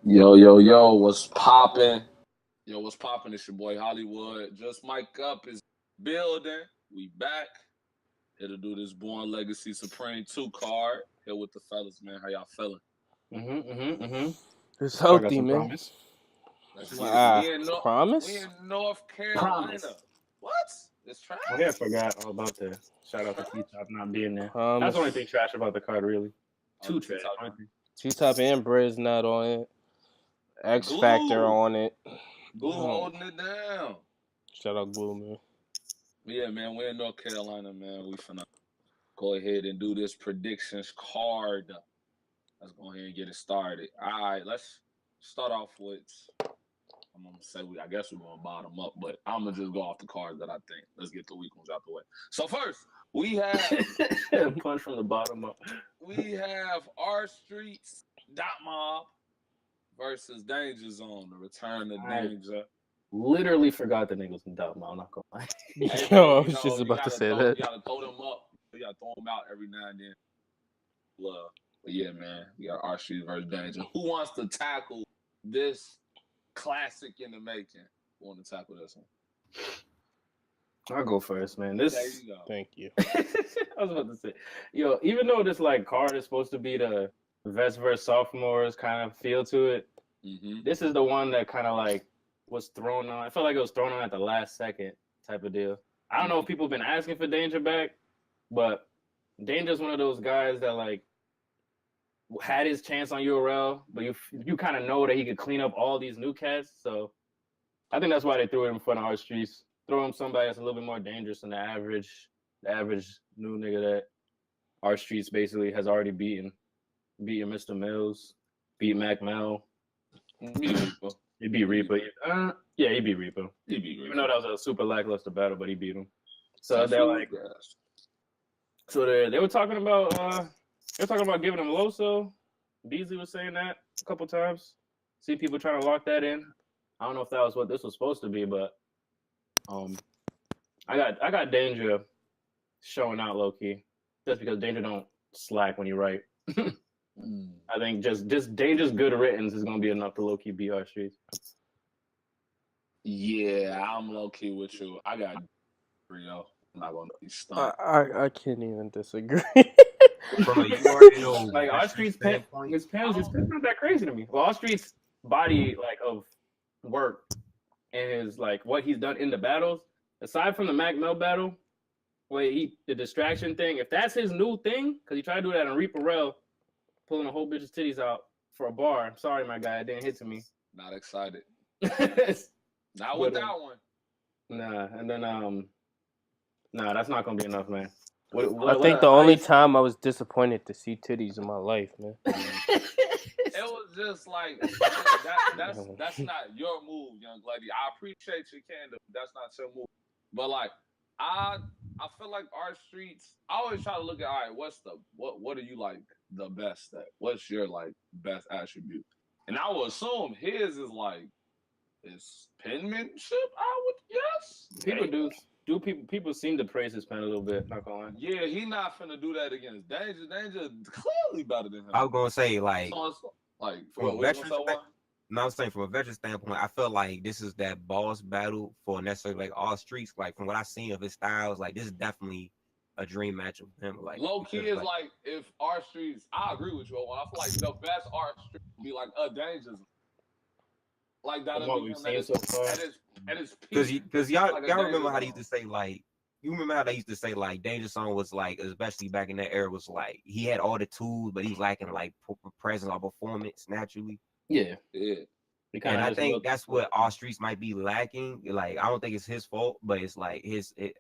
Yo, what's poppin'? Yo, what's poppin'? It's your boy Hollywood. Just Mike Up is building. We back. Here to do this Born Legacy Supreme 2 card. Here with the fellas, man. How y'all feeling? It's I got healthy, some man. promise. Let's get it. Ah, We promise? in North Carolina. Promise. What? It's trash? Oh, yeah, I forgot all about that. Shout out to T-Top not being there. Promise. That's the only thing trash about the card, really. Two trash. T-Top and Briz not on it. X Glue. Factor on it. Glue holding it down. Shout out Glue, man. Yeah, man. We're in North Carolina, man. We finna go ahead and do this predictions card. Let's go ahead and get it started. All right, let's start off with. I'm gonna say I guess we're gonna bottom up, but I'm gonna just go off the cards that I think. Let's get the weak ones out the way. So first, we have punch from the bottom up. We have R Streets Dot Mob versus Danger Zone. The return of Danger. Literally forgot the niggas in Dot Mob. I'm not gonna lie. Yo, I was just about to say that. You gotta throw them up. You gotta throw them out every now and then. Love. But yeah, man, we got R Streets versus Danger. Who wants to tackle this classic in the making? Who want to tackle this one? I'll go first, man. There you go. Thank you. I was about to say, yo, even though this card is supposed to be the vets versus sophomores kind of feel to it, this is the one that kind of was thrown on. I felt like it was thrown on at the last second type of deal. I don't know if people have been asking for Danger back, but Danger's one of those guys that had his chance on URL, but you kind of know that he could clean up all these new cats. So I think that's why they threw him in front of our streets. Throw him somebody that's a little bit more dangerous than the average new nigga that our streets basically has already beaten Mr. Mills, beat Mac Mel. He beat Reaper. Yeah, he beat Reaper. Even though that was a super lackluster battle, but he beat him. So they're so they were talking about giving him Loso. Beasley was saying that a couple times. See people trying to lock that in. I don't know if that was what this was supposed to be, but I got Danger showing out low key. Just because Danger don't slack when you write. I think just Danger's good writtens is gonna be enough to low key beat our streets. Yeah, I'm low key with you. I got Rio. I'm not gonna be stunned. I can't even disagree. Bro, you already know. Our streets his pen's not that crazy to me. Well, our streets body of work and his what he's done in the battles, aside from the Mac Mel battle, where the distraction thing, if that's his new thing, because he tried to do that on Reaper Rel, pulling a whole bitch's titties out for a bar. I'm sorry, my guy, it didn't hit to me. Not excited. Not with that one. Nah, and then nah, that's not gonna be enough, man. I think the only time I was disappointed to see titties in my life, man. It was just that's not your move, young lady. I appreciate your candor, but that's not your move. But I feel like our streets. I always try to look at, all right, what do you like the best at? What's your best attribute? And I would assume his is his penmanship. I would guess people seem to praise his pen a little bit. Not gonna lie. Yeah, he not finna do that against Danger. Danger clearly better than him. I was gonna say I'm saying from a veteran standpoint, I feel like this is that boss battle for necessarily all streets. From what I've seen of his styles, this is definitely a dream match with him. Low key is if our streets, I agree with you. I feel like the best our street would be Danger's. What we've seen so far. At his peak. Because y'all remember how they used to say you remember how they used to say Danger Zone was especially back in that era was he had all the tools but he's lacking presence or performance naturally. Yeah. And I think that's what all streets might be lacking. I don't think it's his fault, but it's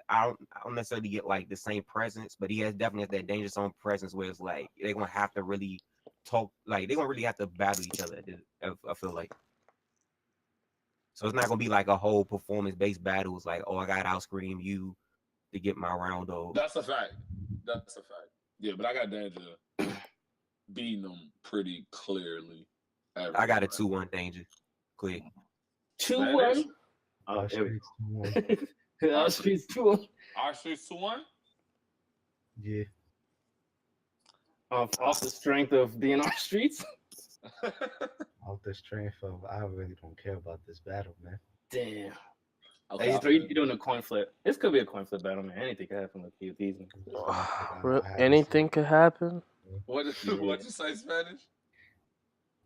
I don't necessarily get the same presence, but he definitely has that Danger Zone presence where it's they're gonna have to really talk, they're gonna really have to battle each other. I feel like. So it's not gonna be a whole performance-based battle. It's I got to outscream you to get my round though. That's a fact. Yeah, but I got Danger beating them pretty clearly. I got a 2-1 Danger. Clear. 2-1. Oh, our streets 2-1. Our streets 2-1. Yeah. Off the strength of being our streets. Off the strength of, I really don't care about this battle, man. Damn. Okay, Hey, so you doing a coin flip? This could be a coin flip battle, man. Anything could happen with these. Anything could happen. What you say, Spanish?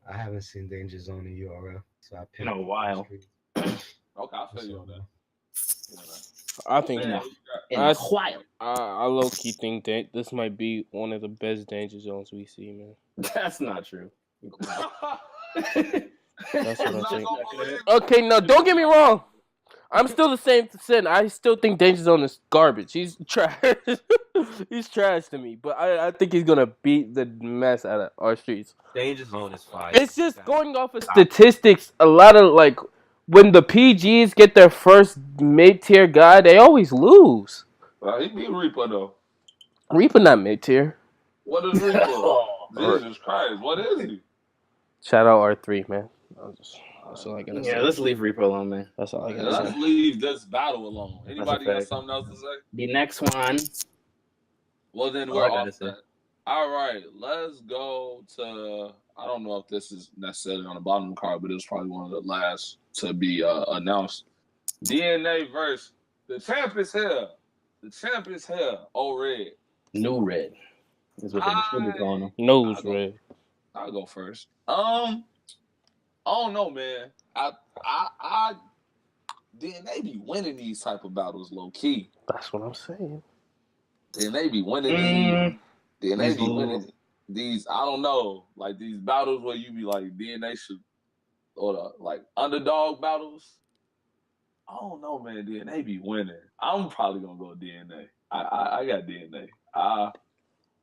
I haven't seen Danger Zone in URL, so I picked in a while. Okay, I feel you on that. I think while. I low key think that this might be one of the best Danger Zones we see, man. That's not true. That's what I think. Okay, no, don't get me wrong. I'm still the same to Sinn. I still think Danger Zone is garbage. He's trash. He's trash to me. But I think he's gonna beat the mess out of our streets. Danger Zone is fire. It's just going off of statistics. A lot of like when the PGs get their first mid tier guy, they always lose. He beat Reaper though. Reaper not mid tier. What is Reaper? Jesus Christ, what is he? Shout out R3, man. That's all I gotta say. Yeah, let's leave Reaper alone, man. That's all I gotta say. Let's leave this battle alone. Anybody got something else to say? The next one. Well, then we're off that. All right, let's go to. I don't know if this is necessarily on the bottom of the card, but it was probably one of the last to be announced. DNA versus the champ is here. The champ is here. Oh, Red. New Red. Is what they should be calling him. Nose Red. I'll go first. I don't know, man. Then they be winning these type of battles low key. That's what I'm saying. Then they be winning these. Then they be winning these. I don't know, like these battles where you be like DNA should, or the like underdog battles. I don't know, man. DNA be winning. I'm probably gonna go DNA. I got DNA.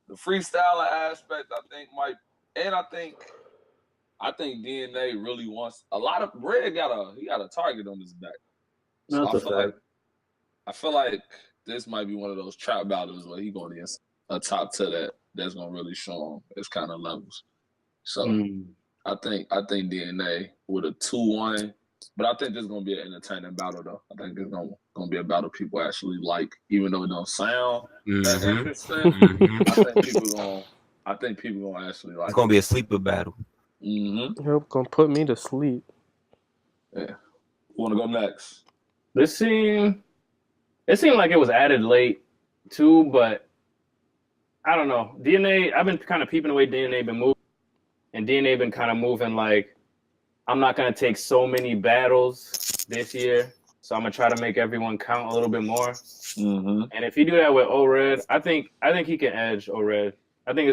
The freestyler aspect, I think might, and I think DNA really wants a lot of Red got a target on his back. So I feel like this might be one of those trap battles where he going against a top to that's gonna really show him his kind of levels. So I think DNA with a 2-1, but I think this is gonna be an entertaining battle though. I think it's gonna be a battle people actually like, even though it don't sound that interesting. I think people gonna actually like. It's gonna be a sleeper battle. You're gonna put me to sleep. Yeah. Want to go next? It seemed like it was added late too, but I don't know. DNA, I've been kind of peeping the way DNA been moving, and DNA been kind of moving like, I'm not gonna take so many battles this year, so I'm gonna try to make everyone count a little bit more. And if you do that with O-Red, I think he can edge O-Red. I think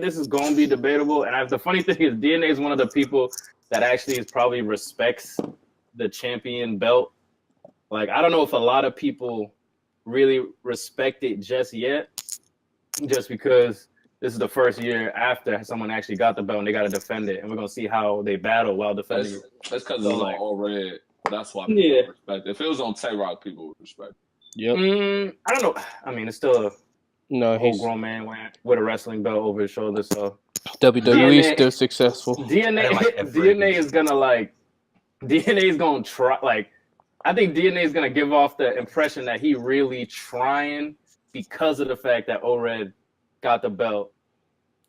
this is going to be debatable. And the funny thing is, DNA is one of the people that actually probably respects the champion belt. Like, I don't know if a lot of people really respect it just yet, just because this is the first year after someone actually got the belt and they got to defend it. And we're going to see how they battle while defending it. That's because it's like all red. That's why people respect it. If it was on Tay-Rock, people would respect it. Yep. I don't know. I mean, it's still a whole grown man with a wrestling belt over his shoulder. So WWE is still successful. DNA is gonna try. Like, I think DNA is gonna give off the impression that he really trying because of the fact that O-Red got the belt,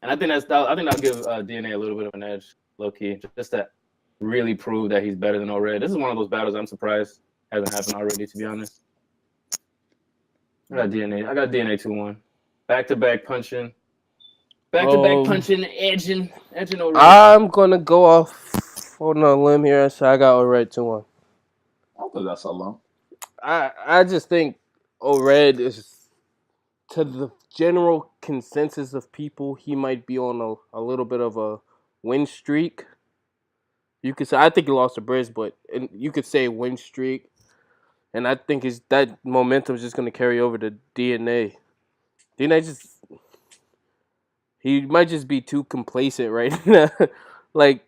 and I think that'll give DNA a little bit of an edge, low key, just to really prove that he's better than O-Red. This is one of those battles I'm surprised hasn't happened already, to be honest. I got DNA 2-1. Back-to-back punching. Back-to-back punching, edging O-Red. I'm going to go off on a limb here and say I got O-Red 2-1. I don't think that's so long. I just think O-Red is, to the general consensus of people, he might be on a little bit of a win streak. You could say, I think he lost to Briz, but you could say win streak. And I think that momentum is just going to carry over to DNA. DNA he might just be too complacent right now. Like,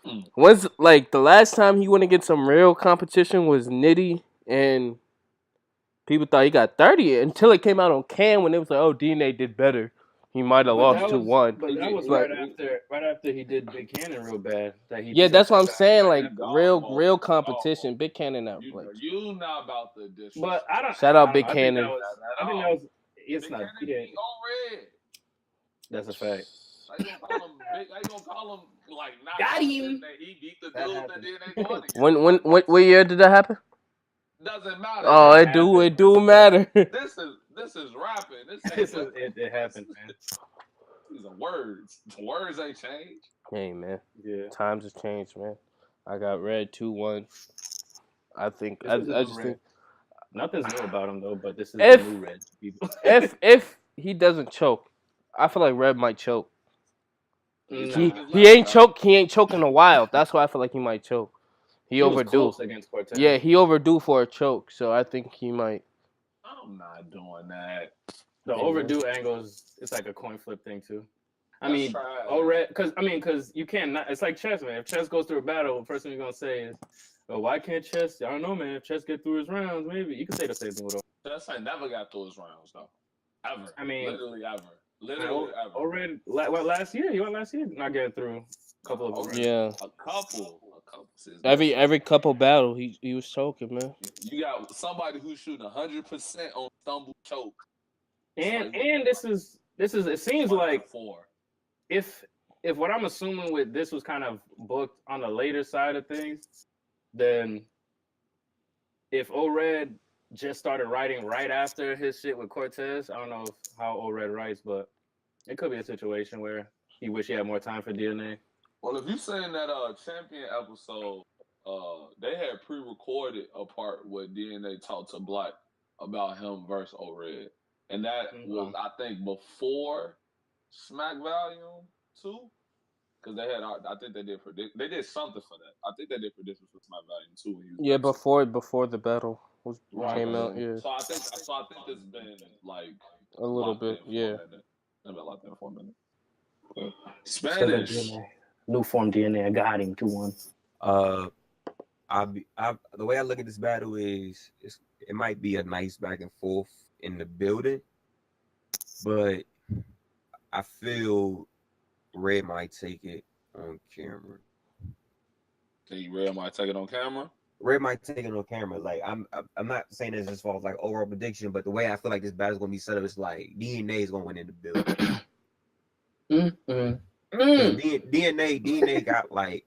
the last time he went against some real competition was Nitty, and people thought he got 30 until it came out on Cam when it was like, oh, DNA did better. He might have lost 2-1. But that was right after he did Big Cannon real bad. That's what I'm saying. Like, real competition. Big Cannon out. You not about the dish. But I don't. Shout out Big Cannon. I think that was. It's not. He didn't. Red. That's a fact. How you gonna call him big? How you gonna call him like not? Got him. That he beat the dude that then they won against. What year did that happen? Doesn't matter. Oh, it do matter. This is rapping. It happened, man. These are words. The words ain't changed. Hey man. Yeah. Times have changed, man. I got Red 2-1. I think I just think nothing's new about him though, but this is the new Red people. if he doesn't choke, I feel like Red might choke. Nah. He ain't choking in a while. That's why I feel like he might choke. He overdue against Cortez. Yeah, he overdue for a choke, so I think he might. I'm not doing that. The overdue angle it's like a coin flip thing too. Because you can't. It's like chess, man. If chess goes through a battle, the first thing you're gonna say is, "Oh, why can't chess? I don't know, man. If chess get through his rounds, maybe you can say the same thing with him." Chess ain't never got through his rounds though, ever. I mean, literally ever. Already, last year he went last year, not getting through a couple of them. Yeah, a couple. Every couple battle he was choking, man. You got somebody who's shooting 100% on stumble choke. And this is it seems like if what I'm assuming with this was kind of booked on the later side of things, then if O-Red just started writing right after his shit with Cortez, I don't know how O-Red writes, but it could be a situation where he wish he had more time for DNA. Well, if you saying that champion episode, they had pre-recorded a part where DNA talked to Black about him versus O-Red. And that was, I think, before Smack Volume 2. Because they had, I think they did something for that. I think they did predictions for Smack Volume 2. Yeah, before the battle came out. Yeah. So I think it's been like a little bit. Yeah. I've been locked in for a minute. Spanish. New form DNA. I got him 2-1. The way I look at this battle is it might be a nice back and forth in the building, but I feel Red might take it on camera. Think Red might take it on camera? Red might take it on camera. Like I'm not saying this as far as like overall prediction, but the way I feel like this battle is gonna be set up is like DNA is gonna win in the building. DNA got like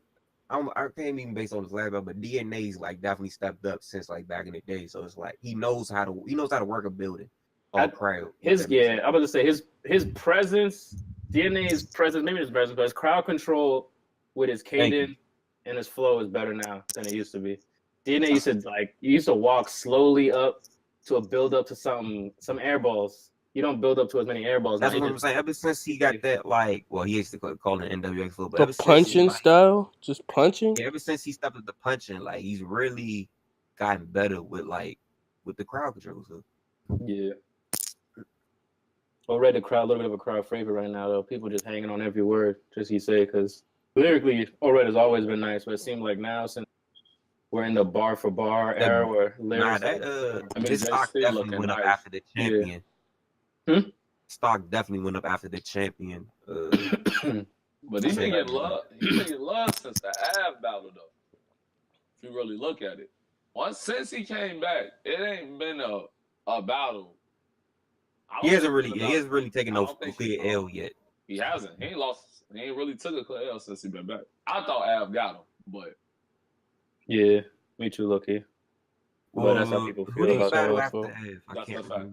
I can't even base on his last battle, but DNA's like definitely stepped up since like back in the day. So it's like he knows how to work a building. Crowd. I'm about to say his presence, DNA's presence, maybe his presence, but his crowd control with his cadence and his flow is better now than it used to be. DNA used to walk slowly up to a build up to some air balls. You don't build up to as many air balls. That's what I'm saying. Ever since he got that, he used to call it NWX flow, but the punching style, just punching. Yeah, ever since he stepped up the punching, like he's really gotten better with the crowd control. So. Yeah. Already the crowd, a little bit of a crowd favorite right now, though. People just hanging on every word, just he say, because lyrically, Already has always been nice, but it seems like now since we're in the bar for bar era where lyrics. His stock definitely went up after the champion. Yeah. Stock definitely went up after the champion. But he been getting love. He been getting love since the Av battle, though. If you really look at it, since he came back, it ain't been a battle. He hasn't really taken no clear L yet. He hasn't. He ain't lost. He ain't really took a clear L since he been back. I thought Av got him, but yeah, me too, Lucky. Well, that's how people feel about that. That's a fact.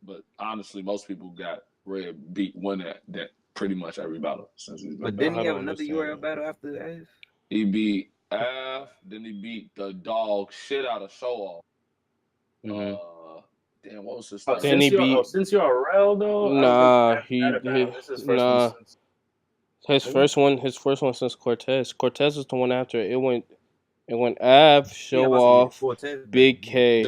But honestly, most people got Red win that pretty much every battle since he's been back. But didn't he have another URL battle after Av? He beat Av, then he beat the dog shit out of Show Off. Mm-hmm. Damn, what was his name? Then he beat. Since you're RL though. Nah, His first one since Cortez. Cortez is the one after it went. Av, Show Off, Cortez, Big K.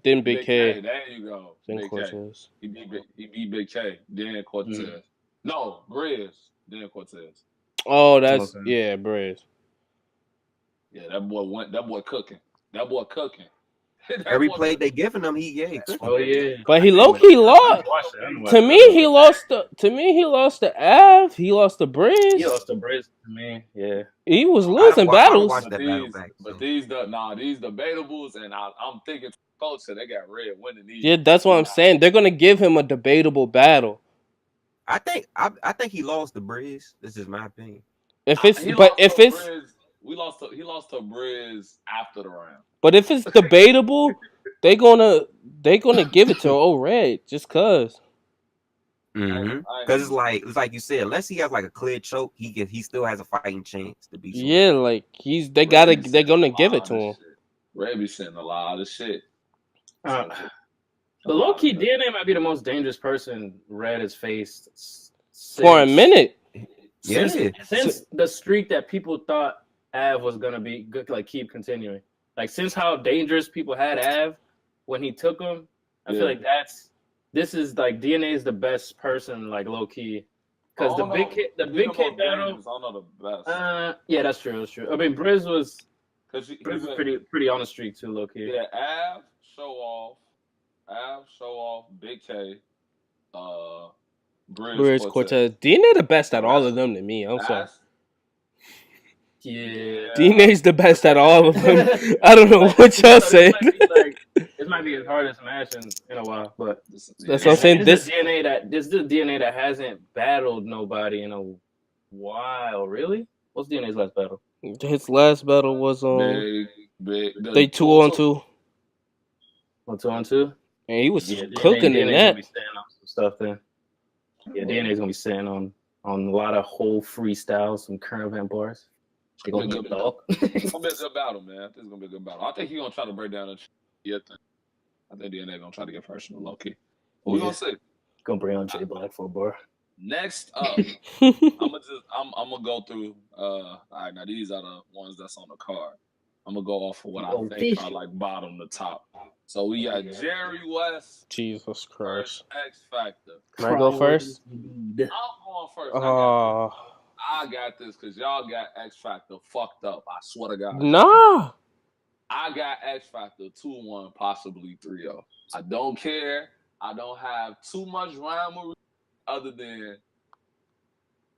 Then Big K. There you go. Then Big Cortez. K. He beat Big K. Then Cortez. Mm-hmm. No, Briz. Then Cortez. Oh, that's Briz. Yeah, that boy cooking. Every play they giving him, Oh yeah. But he low-key lost. To me, he lost to Av. He lost to Briz. He lost to Briz to me. Yeah. He was losing battles. But these debatables, and I'm thinking culture, they got Red winning these. Yeah, that's what I'm saying. They're gonna give him a debatable battle. I think he lost to Briz. This is my opinion. If it's we lost to Briz after the round. But if it's debatable, they gonna give it to Red just cause. Because it's like you said, unless he has like a clear choke, he still has a fighting chance to beat. Yeah, like they're gonna give it to him. Red be saying a lot of shit. The low key DNA might be the most dangerous person Red has faced for a minute. Since the streak that people thought Av was gonna be good, like keep continuing. Like since how dangerous people had Av when he took him, I feel like this is like DNA is the best person, like low key, because the big kid battle. I don't know the best. Yeah, that's true. I mean, Briz was was pretty on the streak too, low key. Yeah, Av show off, Big K, Briz Cortez. DNA the best at all of them to me. I'm sorry. Yeah, DNA's the best at all of them. I don't know what y'all said. This might be his hardest match in a while, but that's what I'm saying. This is the DNA that hasn't battled nobody in a while. Really? What's DNA's last battle? His last battle was on big. They 2-on-2. 2-on-2, and he was cooking in that. Gonna be staying on some stuff then. Yeah, DNA's gonna be staying on a lot of whole freestyles, some current event bars. It's gonna be a good battle, man. It's gonna be a good battle. I think he's gonna try to break down the thing. I think DNA gonna try to get personal, low key. We're gonna see. Gonna bring on J Black for a bar. Next up, I'm gonna go through. All right, now these are the ones that's on the card. I'm gonna go off of what I think are like bottom to top. So we got Jerry West. Jesus Christ. X Factor. Can I go first? I'm going first. I got this because y'all got X Factor fucked up. I swear to God. Nah. I got X Factor 2-1, possibly 3-0. I don't care. I don't have too much rhyme other than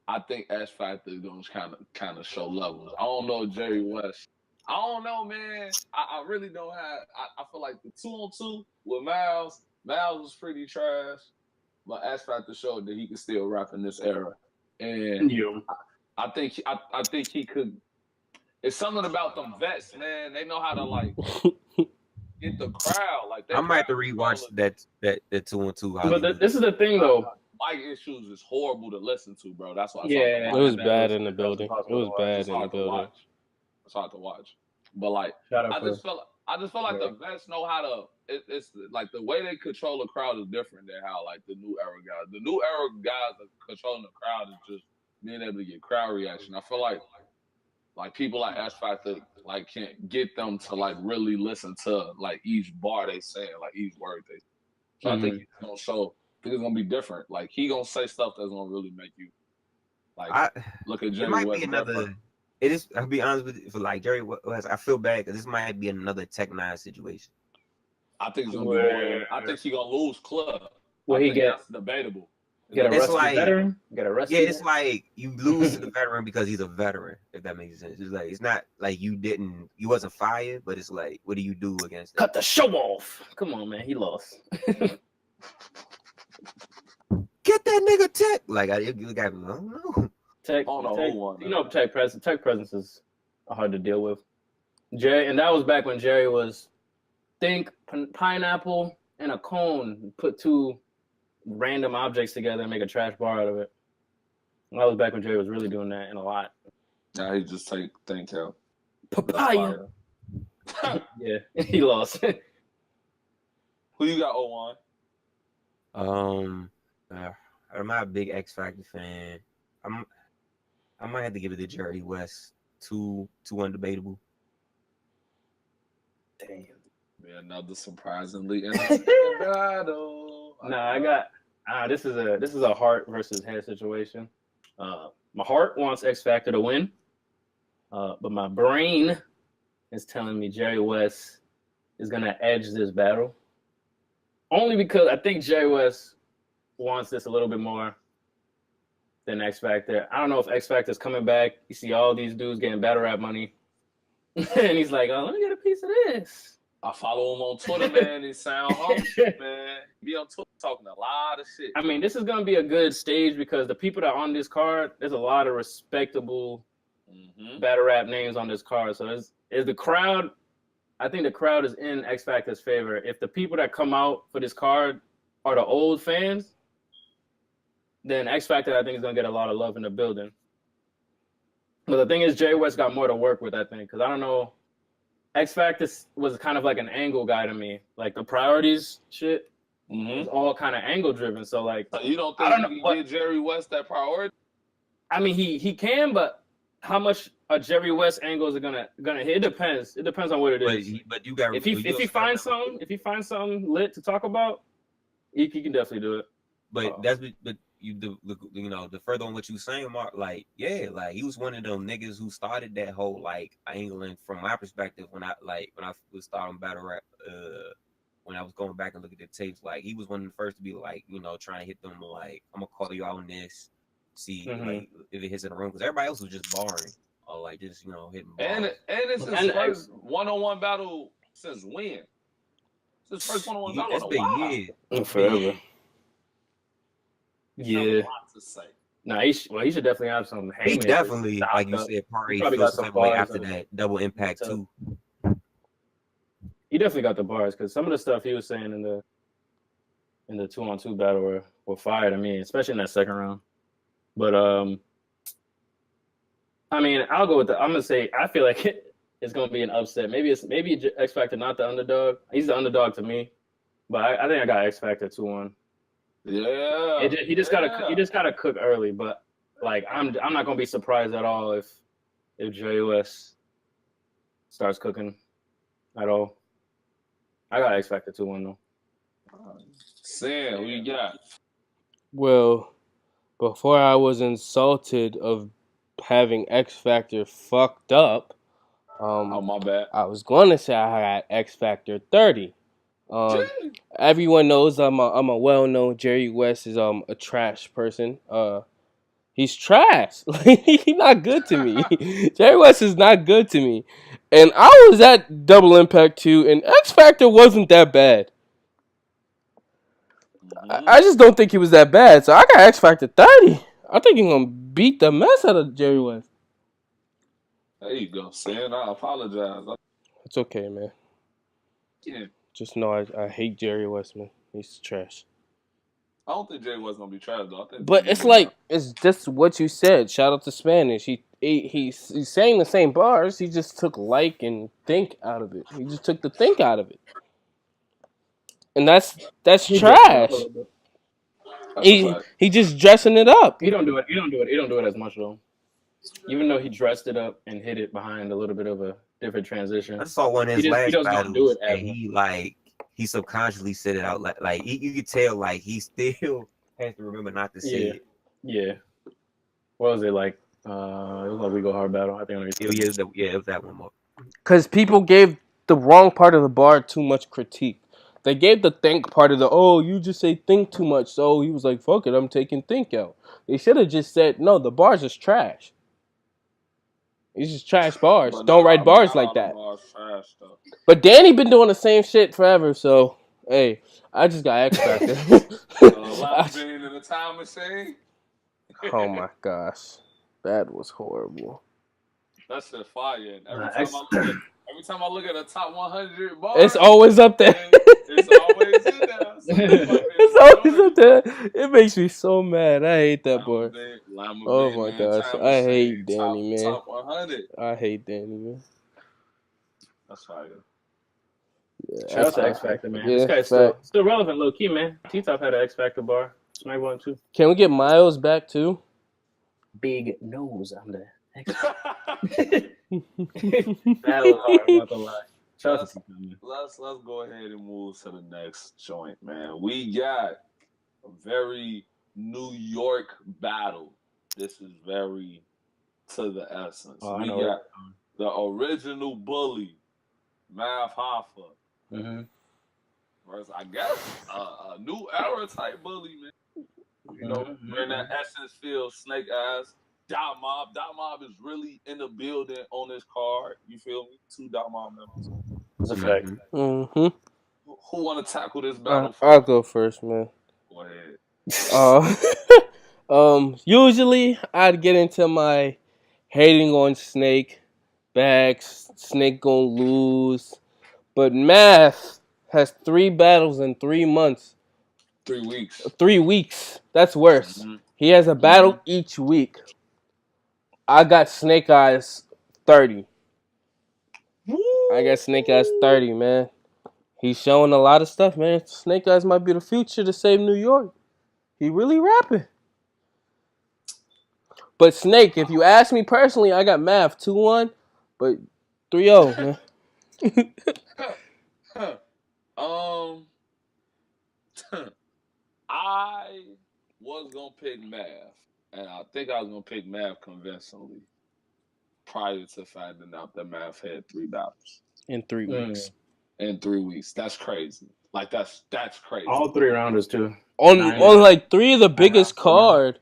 I think X Factor is going to kind of show levels. I don't know Jerry West. I don't know, man. I really don't have. I feel like the 2-on-2 with Miles was pretty trash, but X Factor showed that he could still rap in this era. And I think he could. It's something about them vets, man. They know how to like get the crowd. Like I might have to rewatch that 2-on-2. But this is the thing, though. Mic Issues is horrible to listen to, bro. That's why. It was bad in the building. It was bad in the building. It's hard to watch, but like I just feel like the vets know how to. It's like the way they control the crowd is different than how like the new era guys. The new era guys that controlling the crowd is just being able to get crowd reaction. I feel like people like X Factor like can't get them to like really listen to like each bar they say, like each word they say. So I think he's gonna show. I think it's gonna be different. Like he gonna say stuff that's gonna really make you like look at Jerry West. It might be another. It is. I'll be honest with you. For like Jerry West, I feel bad because this might be another Tech 9 situation. I think it's gonna be more. I think he's gonna lose club. Well, that's debatable. Get a rusty veteran. Get a rusty. Yeah, it's like you lose to the veteran because he's a veteran. If that makes sense, it's like it's not like you wasn't fired, but it's like what do you do against that? Cut the show off. Come on, man, he lost. Get that nigga Tech. Like I don't know. Tech, you know, Tech presence is hard to deal with. Jerry, and that was back when Jerry was pineapple and a cone, put two random objects together and make a trash bar out of it. That was back when Jerry was really doing that and a lot. Now he just think out. Papaya. Yeah, he lost. Who you got, O1? I'm not a big X Factor fan. I might have to give it to Jerry West. Too undebatable. Damn. Another surprisingly interesting battle. Nah, I got this is a heart versus head situation. My heart wants X Factor to win, but my brain is telling me Jerry West is gonna edge this battle. Only because I think Jerry West wants this a little bit more than X Factor. I don't know if X Factor's coming back. You see all these dudes getting battle rap money, and he's like, "Oh, let me get a piece of this." I follow him on Twitter, man. He sound humble, man. Be on Twitter talking a lot of shit. I mean, this is gonna be a good stage because the people that are on this card, there's a lot of respectable battle rap names on this card. So is the crowd? I think the crowd is in X Factor's favor. If the people that come out for this card are the old fans, then X Factor I think is gonna get a lot of love in the building. But the thing is, Jay West got more to work with, I think, because I don't know. X Factor was kind of like an angle guy to me. Like the priorities shit was all kind of angle driven. So like, you don't think you can give Jerry West that priority? I mean, he can, but how much a Jerry West angles are gonna hit? It depends. It depends on what it is. But you got if he finds something lit to talk about, he can definitely do it. But the further on what you saying, Mark, like he was one of them niggas who started that whole like angling from my perspective when I was starting battle rap. When I was going back and looking at the tapes, like he was one of the first to be like, trying to hit them like, I'm gonna call you out on this, see like if it hits in the room, because everybody else was just barring or like just hitting bars. And it's his first one-on-one battle since when? It's his first one-on-one battle in a while. Forever. Yeah. To say. Nah, he should definitely have some. He definitely, like you said, probably got some way after that double impact too. He definitely got the bars because some of the stuff he was saying in the 2-on-2 battle were fire to me, especially in that second round. But I mean, I'll go with I'm gonna say I feel like it's gonna be an upset. Maybe X Factor not the underdog. He's the underdog to me, but I think I got X Factor 2-1. Yeah. He just gotta cook early, but like I'm not gonna be surprised at all if Jay West starts cooking at all. I got X Factor 2-1 though. Sinn, who you got? Well, before I was insulted of having X Factor fucked up, oh my bad. I was going to say I got X Factor 30. Everyone knows I'm a well-known Jerry West is a trash person. He's trash. He's not good to me. Jerry West is not good to me. And I was at Double Impact 2, and X Factor wasn't that bad. I just don't think he was that bad. So I got X Factor 30. I think he's gonna beat the mess out of Jerry West. There you go, Sinn. I apologize. It's okay, man. Yeah. Just know I hate Jerry West, man. He's trash. I don't think Jerry West's gonna be trash though. But it's like it's just what you said. Shout out to Spanish. He's saying the same bars. He just took like and think out of it. He just took the think out of it, and that's trash. He just dressing it up. He don't do it as much though. Even though he dressed it up and hit it behind a little bit of a different transition. I saw one of his last battles, and he subconsciously said it out like you could tell like he still has to remember not to say it. Yeah. What was it like? It was like We Go Hard battle. I think it was that one more. Because people gave the wrong part of the bar too much critique. They gave the think part of you just say think too much. So he was like, fuck it, I'm taking think out. They should have just said, no, the bars is trash. It's just trash bars. Don't write bars like that. Trash, but Danny been doing the same shit forever, so hey, I just got X Factor. Been in the time machine. Oh my gosh, that was horrible. That's just fire. Every time I look at a top 100 bars, it's always up there. It's always in there. It's always up there. It makes me so mad. I hate that bar. Oh my gosh, I hate Danny, man. Top 100. I hate Danny, man. That's fire. Yeah, shout out to X Factor, man. Yeah, this guy's still relevant, low key, man. T-Top had an X Factor bar. Smack one too. Can we get Miles back too? Big nose on the X Factor. That was hard, I'm not gonna lie. Let's go ahead and move to the next joint, man. We got a very New York battle. This is very to the essence. We got the original bully, Mav Hoffa. Versus, I guess, a new era type bully, man. You know, wearing that Essence Field Snake Eyes. Dot Mob is really in the building on this card. You feel me? 2 Dot Mob members. That's a fact. Mm-hmm. Who want to tackle this battle? I'll go first, man. Go ahead. Usually I'd get into my hating on Snake, Bags, Snake gonna lose, but Math has 3 battles in 3 months. 3 weeks. 3 weeks. That's worse. Mm-hmm. He has a battle each week. I got Snake Eyes 30. I got Snake Eyes 30, man. He's showing a lot of stuff, man. Snake Eyes might be the future to save New York. He really rapping. But Snake, if you ask me personally, I got Math 2-1, but 3-0, man. I was gonna pick Math, and I think I was gonna pick Math convincingly prior to finding out that Math had 3 battles in 3 weeks. In 3 weeks, that's crazy. Like that's crazy. All 3 rounders too. On like 3 of the biggest card.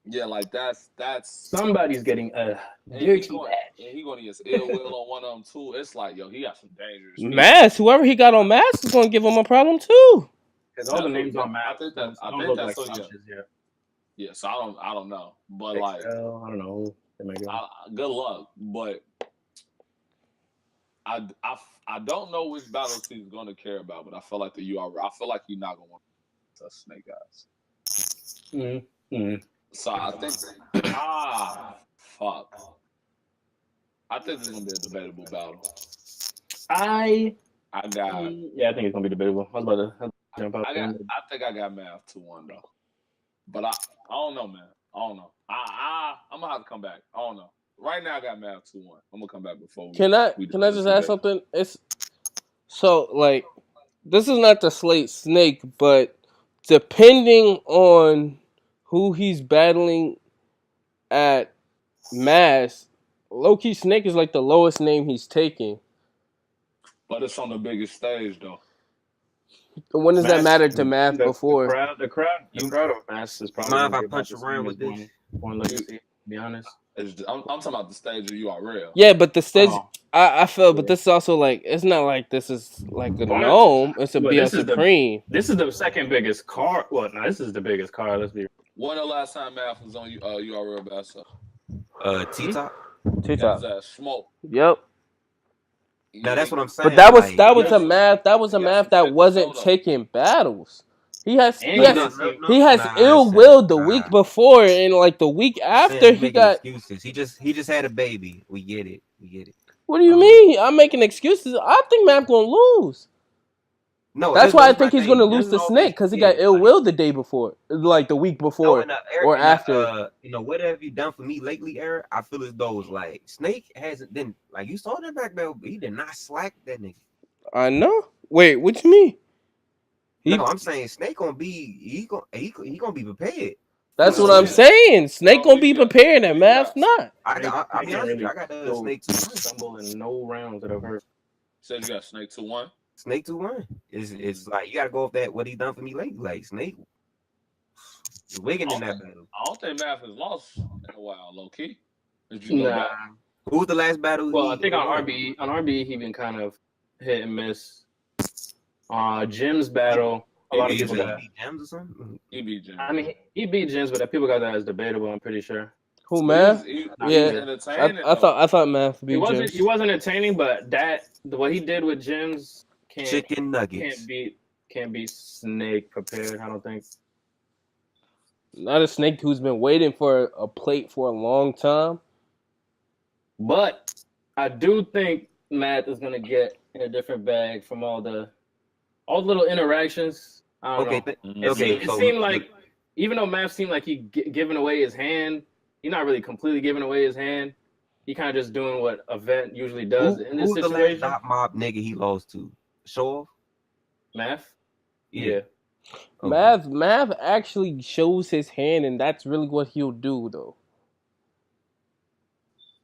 Yeah, like that's somebody's getting a dirty match. And he gonna get ill will on one of them too. It's like, yo, he got some dangerous Mass. Whoever he got on Mass is gonna give him a problem too. Because all the names on Mass, I think that's so. Yeah. So I don't know, but XL, like I don't know. Good luck, but I don't know which battles he's gonna care about, but I feel like I feel like he's not gonna want to Snake Eyes. So I think fuck. I think it's gonna be a debatable battle. I got I think it's gonna be debatable. I was about to jump out. I think I got Math 2-1 though. But I don't know, man. I don't know. I'm gonna have to come back. I don't know. Right now I got Math 2-1. I'm gonna come back before Can I just ask something? It's so like this is not to slate Snake, but depending on who he's battling at Mass, low-key Snake is like the lowest name he's taking. But it's on the biggest stage though. When does that matter to Math before? The crowd of Mass is probably. Mind if I punch around with this? One legacy, to be honest. I'm talking about the stage of URL. Yeah, but the stage I feel, but this is also like it's not like this is like a gnome. It's a BL Supreme. This is the second biggest car. Well, no, this is the biggest car. Let's be. When the last time Math was on URL Basso? T-Top. T-Top. Smoke. Yep. Now that's what I'm saying. But that was a Math. That was a Math that wasn't taking battles. He has ill will the week before, and like the week after he got excuses. He just had a baby. We get it. What do you mean? I'm making excuses. I think Math gonna lose. No, that's why I think he's gonna lose to Snake because he got ill will the day before, like the week before or after. What have you done for me lately, Eric? I feel as though it's like Snake hasn't been like you saw that back there. He did not slack that nigga. I know. Wait, what you mean? No, I'm saying Snake gonna be he gonna be prepared. That's what I'm saying. Snake gonna be prepared and Math's not. I got the Snake 2-1. Stumble in no rounds that I've heard. Said you got Snake 2-1. Snake 2-1. It's like you gotta go off that what he done for me lately. Like Snake is wigging in that battle. I don't think Math has lost in a while, low key. Nah. Who was the last battle? Well, I think on RB he been kind of hit and miss. Jim's battle. A lot of people got beat Gems or something. He beat Gems. I mean, he beat Gems, but people got that as debatable. I'm pretty sure. Who, Math? Yeah, I thought Math beat Gems. He wasn't entertaining, but what he did with Gems chicken nuggets can't beat Snake prepared. I don't think. Not a Snake who's been waiting for a plate for a long time. But I do think Matt is gonna get in a different bag from all the little interactions. I don't know. It seemed like, even though Matt seemed like he giving away his hand, he's not really completely giving away his hand. He kind of just doing what a vet usually does in this situation. Who's the last top mob nigga he lost to? Show off? Math? Yeah. Okay. Math actually shows his hand, and that's really what he'll do, though.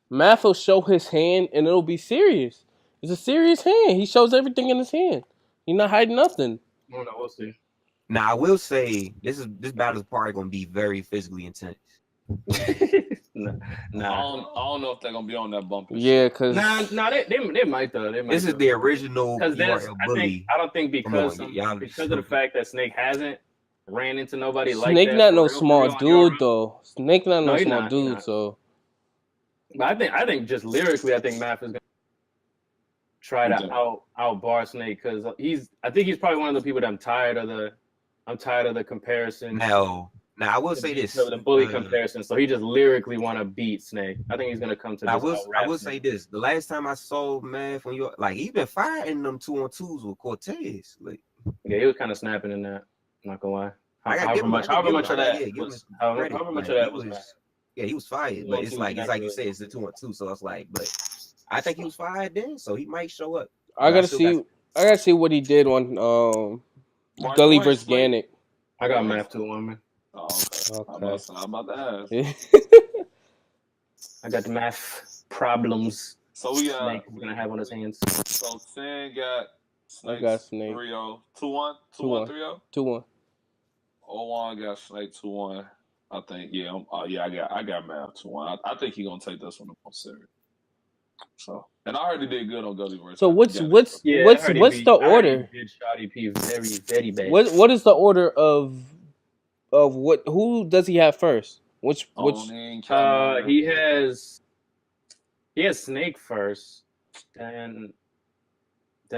Math will show his hand, and it'll be serious. It's a serious hand. He shows everything in his hand. He's not hiding nothing. No, we'll see. Now I will say this battle is probably gonna be very physically intense. Nah. I don't know if they're gonna be on that bumper. Yeah, cause they might though. They might. This is the original because URL bully. I don't think because of the fact that Snake hasn't ran into nobody like that. Snake not no small dude though. Snake not no small dude. So, but I think just lyrically, I think Math is gonna try to out bar Snake because I think he's probably one of the people that I'm tired of the comparison. Now I will say this: the bully comparison. So he just lyrically want to beat Snake. I think he's gonna come to. I will say this: the last time I saw Math when he been fighting them 2-on-2s with Cortez. Like, yeah, he was kind of snapping in that. I'm not gonna lie. However much of that was. Yeah, he was fired, but it's like you said, it's a 2-on-2, so it's like, but I think he was fired then, so he might show up. I gotta see what he did on Gully versus Gannick. I got Math 2-1, man. Oh, okay. I'm about to ask. I got the math problems. So we got Snake is gonna have on his hands. So Sinn got Snake. I got Snake 3-0. 2-1? 2-1, 3-0? 2-1. 0-1 got Snake 2-1. I think, I got Math 2-1. I think he's gonna take this one more serious. So, and I heard he did good on Gully versus. So what's the order? Shoddy P very, very bad. What is the order of what? Who does he have first? Which? He has Snake first, then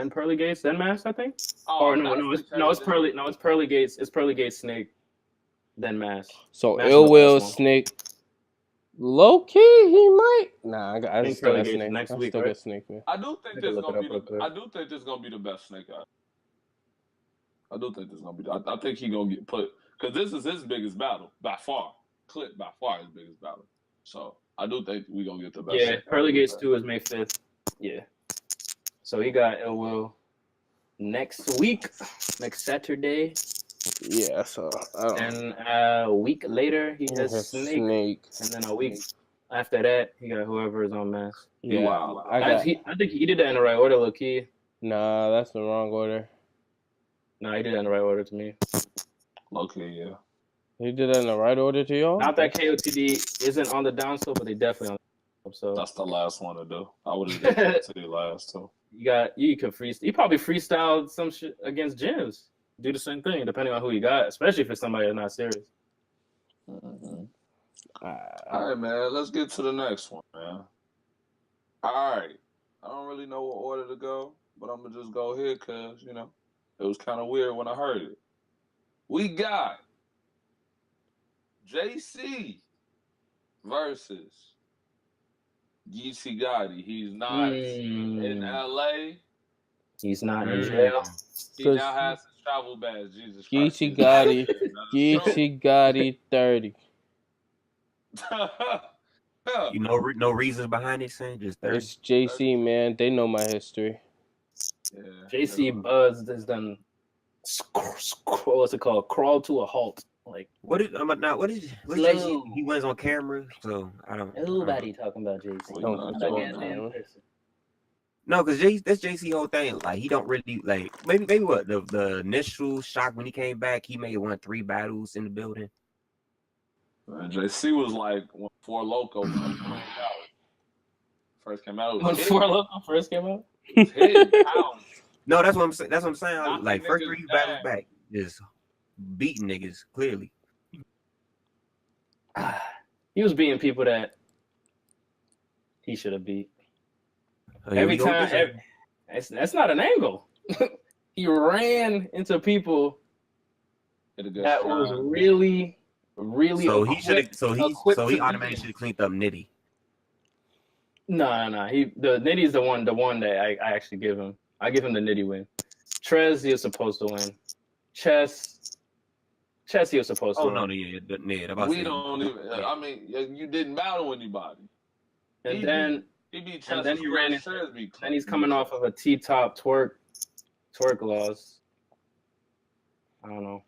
Pearly Gates, then Mass, I think. It's Pearly Gates. It's Pearly Gates, Snake, then Mass. So Ill Will, Snake. Low key, he might. Nah, I still got Snake. Next week, still got Snake, man. I do think this is gonna be the best Snake out. I do think this is gonna be. I think he gonna get put because this is his biggest battle by far. Clip by far his biggest battle. So I do think we gonna get the best. Yeah, Pearly Gates 2 is May 5th. Yeah. So he got Ill Will next week, next Saturday. Yeah, so and a week later he has Snake, and then a week after that he got whoever is on Mass. Yeah, wow. I think he did that in the right order, low key. Nah, that's the wrong order. Nah, he did that in the right order to me. Low key, yeah. He did that in the right order to y'all? Not that KOTD isn't on the downslope, but they definitely on the upslope. That's the last one to do. I would have did KOTD last too. You can freestyle. You probably freestyled some shit against gyms. Do the same thing, depending on who you got, especially if it's somebody that's not serious. Mm-hmm. All right, man. Let's get to the next one, man. All right. I don't really know what order to go, but I'm going to just go here because, it was kind of weird when I heard it. We got JC versus Yeezy Gotti. He's not in LA. He's not in jail. He now has his travel badge. Jesus Christ. Yeezy Gotti 30. No reasons behind it, saying just 30. It's JC, man. They know my history. Yeah, JC Buzz has done what's it called? Crawl to a halt. Like what is JC? He went on camera, so I don't. Nobody talking about JC. No, because that's JC whole thing. Like he don't really like maybe what the initial shock when he came back, he may have won 3 battles in the building. JC was like when 4 Loco first came out. When 4 Loco first came out? No, that's what I'm saying. That's what I'm saying. Like first 3 battles back, just beating niggas clearly. He was beating people that he should have beat. Every time, that's not an angle. He ran into people that was really, really. So he should have. So he automatically should have cleaned up Nitty. No. The Nitty's the one that I actually give him. I give him the Nitty win. Trez, he was supposed to win. Chess, he was supposed to win. Oh no, yeah. We don't even. I mean, you didn't battle anybody. And then he ran into. Then he's coming off of a T-top twerk loss. I don't know.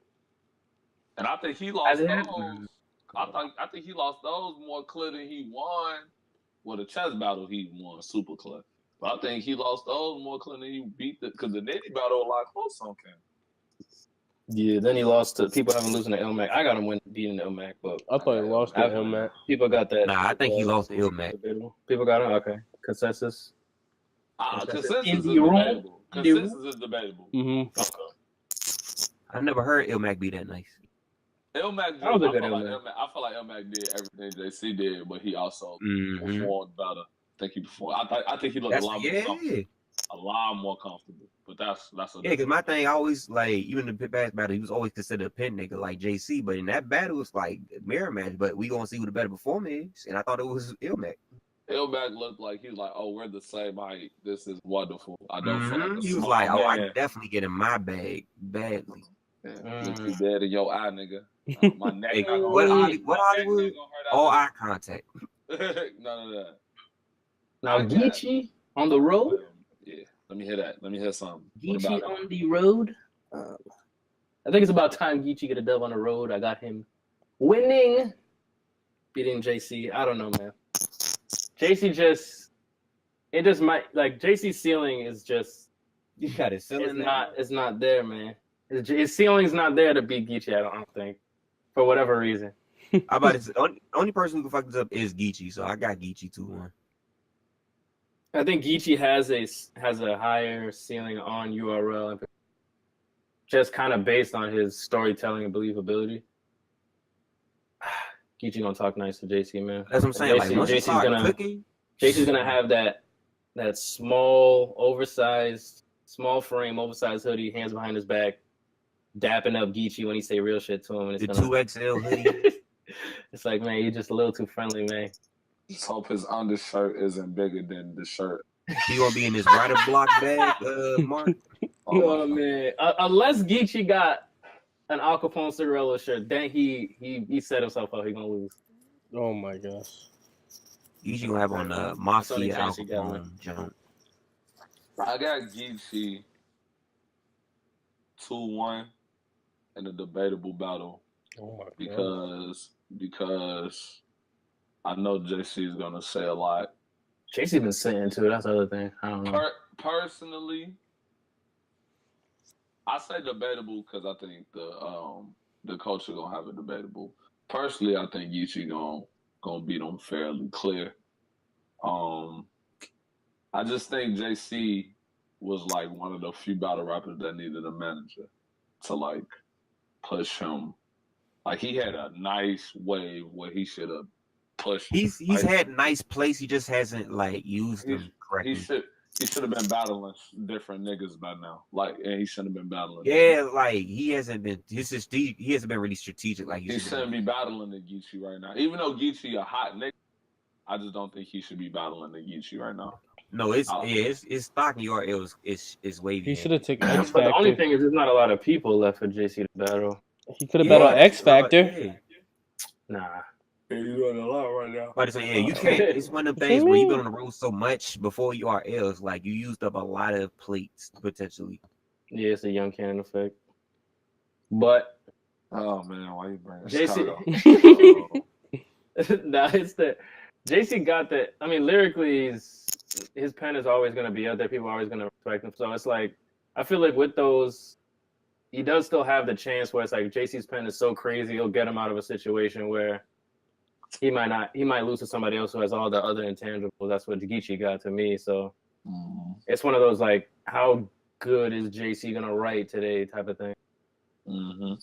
And I think he lost those. I think he lost those more clear than he won. Well, the chess battle he won super clear. But I think he lost those more clear than he beat because the Nitty battle a lot closer on camera. Yeah, then he lost to people haven't losing to Ilmac. I got him beating the Ilmac, but I thought he lost to Ilmac. People got that. Nah, I think he lost to Ilmac. People got him. Okay, consensus. Consensus is debatable. Consensus is debatable. Okay. I never heard Ilmac be that nice. Ilmac, I feel like Ilmac did everything JC did, but he also performed better. I think he looked a lot more comfortable. But that's because my thing always like even the pit pass battle, he was always considered a pin nigga like JC, but in that battle it was like a mirror match. But we gonna see who the better performer is, and I thought it was Ilmac. Ilmac looked like he was like, oh, we're the same height. This is wonderful. I don't feel like he was like, oh, I can definitely get in my bag badly. Look you dead in your eye, nigga. My neck. Hey, what Hollywood? All eye contact. None of that. Now Geechee on the road. Yeah, let me hear that. Let me hear something. Geechee on the road. I think it's about time Geechee get a dub on the road. I got him winning, beating JC. I don't know, man. JC JC's ceiling is just. You got his ceiling. It's not there, man. His ceiling's not there to beat Geechee. I don't think, for whatever reason. How about it? Only person who can fuck this up is Geechee, so I got Geechee 2-1. I think Geechee has a higher ceiling on URL, just kind of based on his storytelling and believability. Geechee gonna talk nice to JC, man. That's what I'm saying. JC's gonna have that small, oversized, small frame, oversized hoodie, hands behind his back, dapping up Geechee when he say real shit to him. And the 2XL hoodie. It's like, man, you're just a little too friendly, man. Just hope his undershirt isn't bigger than the shirt. He gonna be in his writer block bag, Mark. Oh man! Unless Geechee got an Al Capone Cinderella shirt, then he set himself up. He gonna lose. Oh my gosh! Geechee gonna have on the Mafia Al Capone jump. I got Geechee 2-1 in a debatable battle. Oh my because I know JC is gonna say a lot. JC been saying too. That's the other thing. I don't know. Personally, I say debatable because I think the culture gonna have it debatable. Personally, I think Geechee gonna beat him fairly clear. I just think JC was like one of the few battle rappers that needed a manager to like push him. Like he had a nice wave where he should have pushed. He's had nice place. He just hasn't like used them correctly. He should have been battling different niggas by now. Like, and he shouldn't have been battling. Yeah, like he hasn't been. He hasn't been really strategic. Like he shouldn't be battling the Geechee right now. Even though Geechee a hot nigga, I just don't think he should be battling the Geechee right now. No, it's stock New York. It's wavy. He should have taken X Factor. The only thing is, there's not a lot of people left for JC to battle. He could have battled X Factor. Nah. Yeah, you're doing a lot right now. But you can't. It's one of the things where you've been on the road so much before URLs, like you used up a lot of plates potentially. Yeah, it's a young cannon effect. But oh man, why you bring JC? Nah, it's the JC got that. I mean, lyrically, his pen is always going to be out there. People are always going to respect him. So it's like I feel like with those, he does still have the chance where it's like JC's pen is so crazy, he'll get him out of a situation where he might lose to somebody else who has all the other intangibles. That's what Geechee got to me. So it's one of those like, how good is JC gonna write today type of thing. Mm-hmm.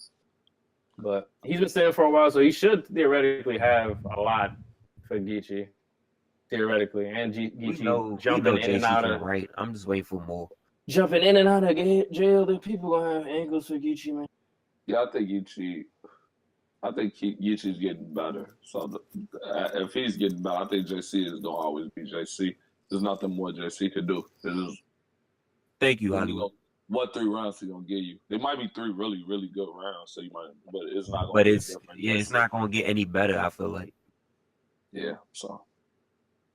But he's been saying for a while, so he should theoretically have a lot for Geechee. Theoretically, and Geechee jumping in and out of right. I'm just waiting for more. Jumping in and out of jail. The people gonna have angles for Geechee, man. Yeah, I think Geechee's getting better. So if he's getting better, I think JC is gonna always be JC. There's nothing more JC could do. Thank you, Hollywood. What 3 rounds he gonna give you? There might be 3 really, really good rounds. So you might, but it's not. But it's not gonna get any better. I feel like. Yeah. So.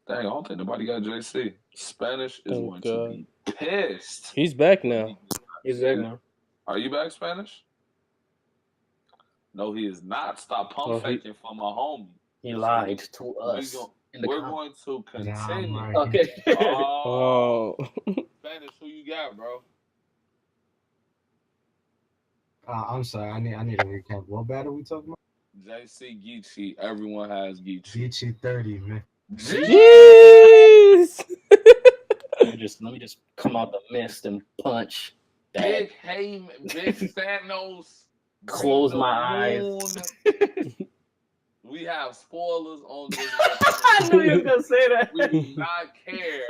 Dang, I don't think nobody got JC. Spanish is going to be pissed. He's back now. He's back now. Are you back, Spanish? No, he is not. Stop pump faking for my homie. He lied to us. We're going to continue. Yeah, okay. Oh. Spanish, who you got, bro? I'm sorry. I need a recap. What battle we talking about? JC Geechee. Everyone has Geechee. Geechee 30, man. Jeez. Let me just come out the mist and punch. Big Heyman, Big Thanos. Close my eyes. We have spoilers on this. I knew you was gonna say that. We do not care.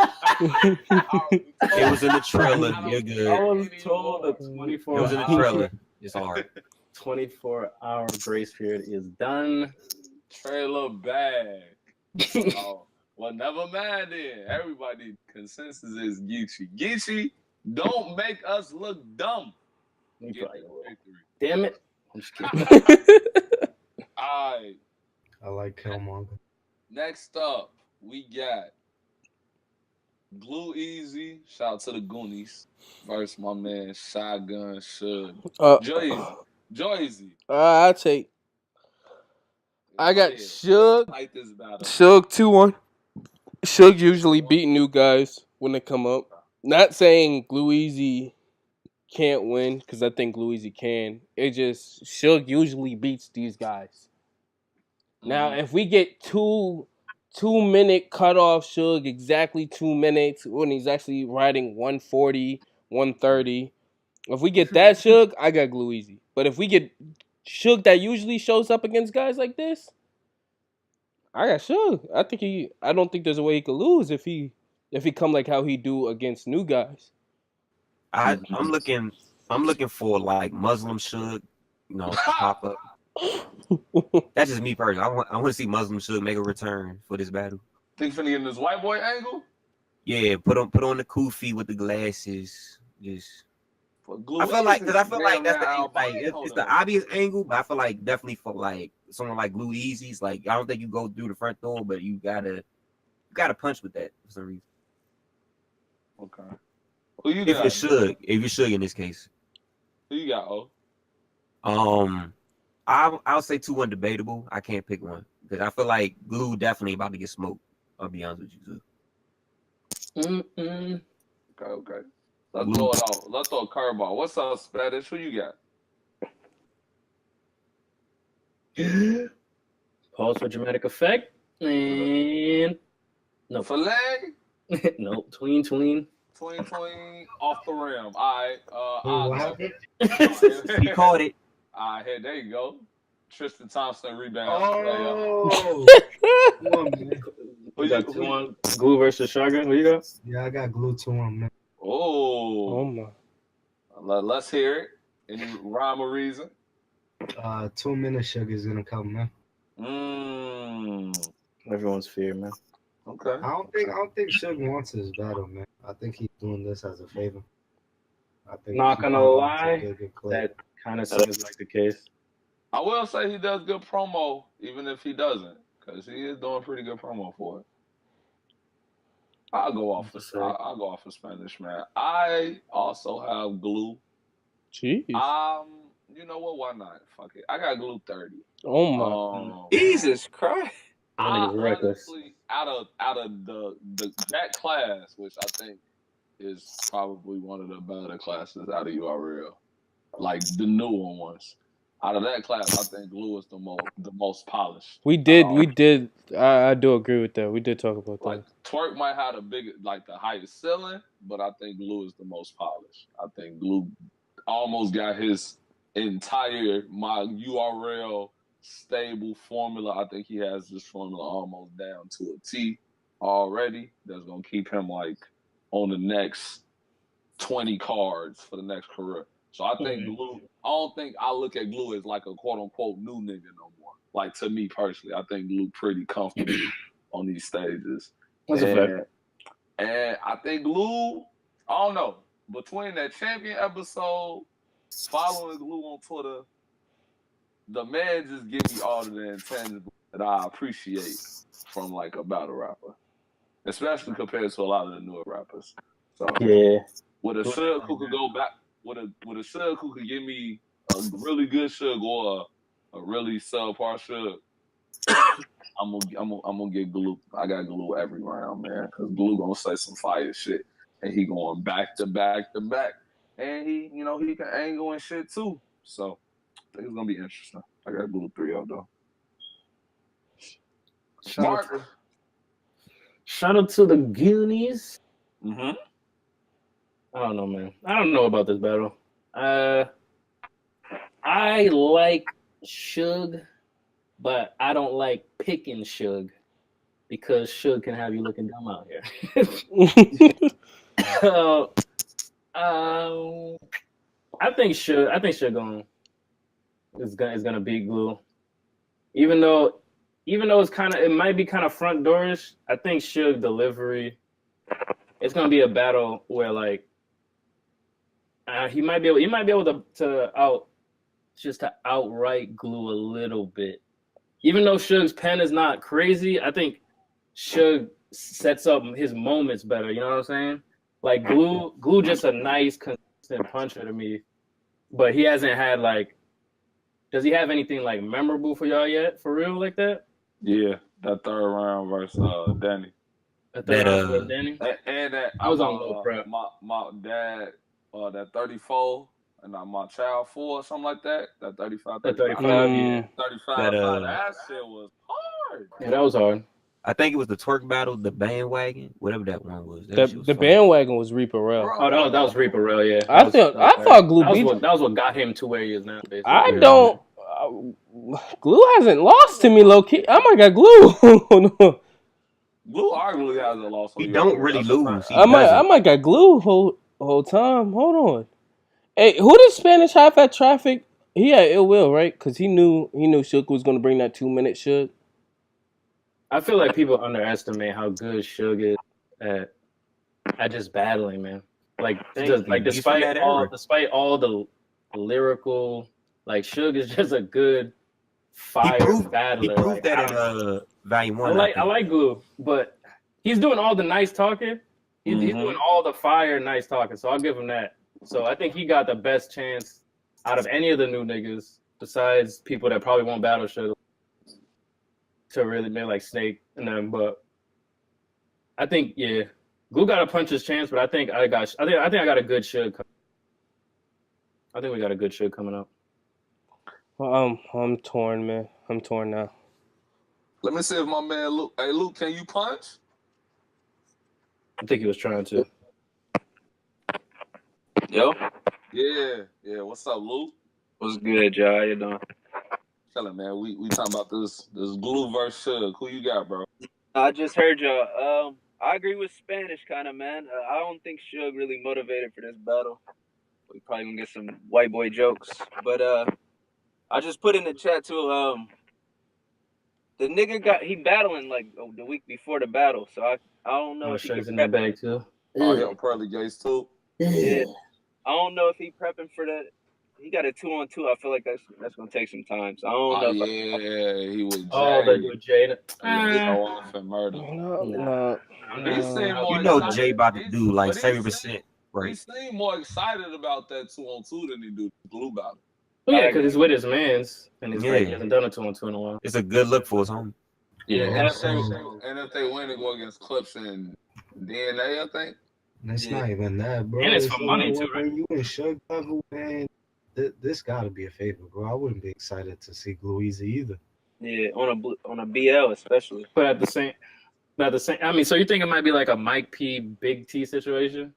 It was in the trailer. You're good. I was told a 24. It was in the trailer. It's hard. 24-hour grace period is done. Trailer bag. Oh, well, never mind then. Everybody consensus is Geechee. Geechee, don't make us look dumb. Damn it. I'm just kidding. All right. I like Killmonger. Next up, we got Glue Easy. Shout out to the Goonies. Versus my man Shotgun Suge. Joyzy. I take. I got Suge. Fight this battle. Suge 2-1. Suge usually beat new guys when they come up. Not saying Glue Easy can't win, because I think Glue Easy can. It just, Suge usually beats these guys. Now, if we get 2-minute cutoff Suge, exactly 2 minutes, when he's actually riding 140, 130, if we get that Suge, I got Glue Easy. But if we get Suge that usually shows up against guys like this, I got Suge. I don't think there's a way he could lose if he come like how he do against new guys. I'm looking for like Muslim Suge, pop up. That's just me personally. I want to see Muslim Suge make a return for this battle. Think finna get in this white boy angle? Yeah, put on the kufi with the glasses. Just I feel like that's the angle, like it's the obvious angle, but I feel like definitely for like someone like Glue Easy's, like I don't think you go through the front door, but you gotta punch with that for some reason. Okay. Who you if got? you should in this case. Who you got? I'll say 2 undebatable. I can't pick one because I feel like Glue definitely about to get smoked. I'll be honest with you too. Okay. Let's throw it out. Let's throw a curveball. What's up, Spanish? Who you got? Pause for dramatic effect. And no. Filet? No. Tween. Tween off the rim. All right. What happened? He caught it. All right, there you go. Tristan Thompson rebound. Oh. Come on, man. Who you got? 2-1. Glue versus Shotgun. Who you got? Yeah, I got Glue 2-1, man. Oh my. Let's hear it. Any rhyme or reason? 2 minute Sugar is gonna come, man. Everyone's fear, man. Okay. I don't think Sugar wants this battle, man. I think he's doing this as a favor. I think not gonna lie, that kind of seems like the case. I will say he does good promo, even if he doesn't, because he is doing pretty good promo for it. I'll go off of Spanish, man. I also have Glue. Jeez. You know what? Why not? Fuck it. I got Glue 30. Oh my. Jesus Christ. Honestly, out of that class, which I think is probably one of the better classes out of URL, like the newer ones. Out of that class, I think Glue is the most polished. We did. I do agree with that. We did talk about like, that. Twerk might have the highest ceiling, but I think Glue is the most polished. I think Glue almost got his entire my URL stable formula. I think he has this formula almost down to a T already. That's gonna keep him like on the next 20 cards for the next career. So I think Glue. I don't think I look at Glue as like a quote unquote new nigga no more. Like to me personally, I think Glue pretty comfortable on these stages. That's a fact. And I think Glue, I don't know, between that champion episode, following Glue on Twitter, the man just give me all of the intangibles that I appreciate from like a battle rapper, especially compared to a lot of the newer rappers. So yeah, with a Suge who could go back, with a Suge who could give me a really good Suge or a really subpar Suge, I'm gonna get Glue. I got Glue every round, man, because Glue gonna say some fire shit, and he going back to back to back, and he can angle and shit too. So I think it's gonna be interesting. I got Glue 3-0 though. Shout out to the Goonies. Mm-hmm. I don't know, man. I don't know about this battle. I like Suge, but I don't like picking Suge because Suge can have you looking dumb out here. So, I think Suge is gonna beat Glue, even though it might be kind of front doorish. I think Suge delivery. It's gonna be a battle where like he might be able to outright Glue a little bit. Even though Suge's pen is not crazy, I think Suge sets up his moments better. You know what I'm saying? Like Glue just a nice consistent puncher to me, but he hasn't had like. Does he have anything like memorable for y'all yet? For real, like that? Yeah, that third round versus Danny. That third round versus Danny. And that I was on low prep. My dad, that 34, and my child 4 or something like that. That 35. That 35, yeah. 35. That shit was hard. Yeah, that was hard. I think it was the twerk battle, the bandwagon, whatever that one was. The bandwagon was Reaper Rail. Oh, that was Reaper Rail, yeah. I thought Glue beat. That was what got him to where he is now. Basically. I don't. Glue hasn't lost to me, low key. I might got Glue. Glue arguably hasn't lost. He don't really lose. I might got Glue whole time. Hold on. Hey, who did Spanish have at Traffic? He had ill will, right? Because he knew Shook was gonna bring that 2-minute Shook. I feel like people underestimate how good Suge is at just battling, man. Despite all the lyrical, like Suge is just a good fire battler. He proved that in Volume 1. I like Glue, but he's doing all the nice talking. He's doing all the fire nice talking, so I'll give him that. So I think he got the best chance out of any of the new niggas besides people that probably won't battle Suge to really be like Snake and them. But I think Glue got a puncher's chance, but I think I got a good Suge. I think we got a good Suge coming up. Well, I'm torn, man. I'm torn now. Let me see if my man Luke. Hey, Luke, can you punch? I think he was trying to. Yo? Yeah. What's up, Luke? What's good, y'all? How you doing? Chilling, man. We talking about this Glue versus Suge. Who you got, bro? I just heard y'all. I agree with Spanish, kind of, man. I don't think Suge really motivated for this battle. We probably gonna get some white boy jokes, but I just put in the chat too. The nigga he battling like the week before the battle, so I don't know if Suge's in that bag too. Oh, he on Pearly Gates too. Yeah. I don't know if he prepping for that. He got a 2-on-2. I feel like that's gonna take some time. So I don't know. He was. Jada. Go off and murder. No. Jay about to do like 70%. Right. He seemed more excited about that 2-on-2 than he do the Glue battle. Well, yeah, because he's with his mans, and he hasn't done a 2-on-2 in a while. It's a good look for his home. Yeah, and if they win, they go against Clips and DNA, I think. It's not even that, bro. And it's for money too, right? When you in Suge level, man, this got to be a favor, bro. I wouldn't be excited to see Glue Easy either. Yeah, on a BL especially. But at the same, I mean, so you think it might be like a Mike P, Big T situation?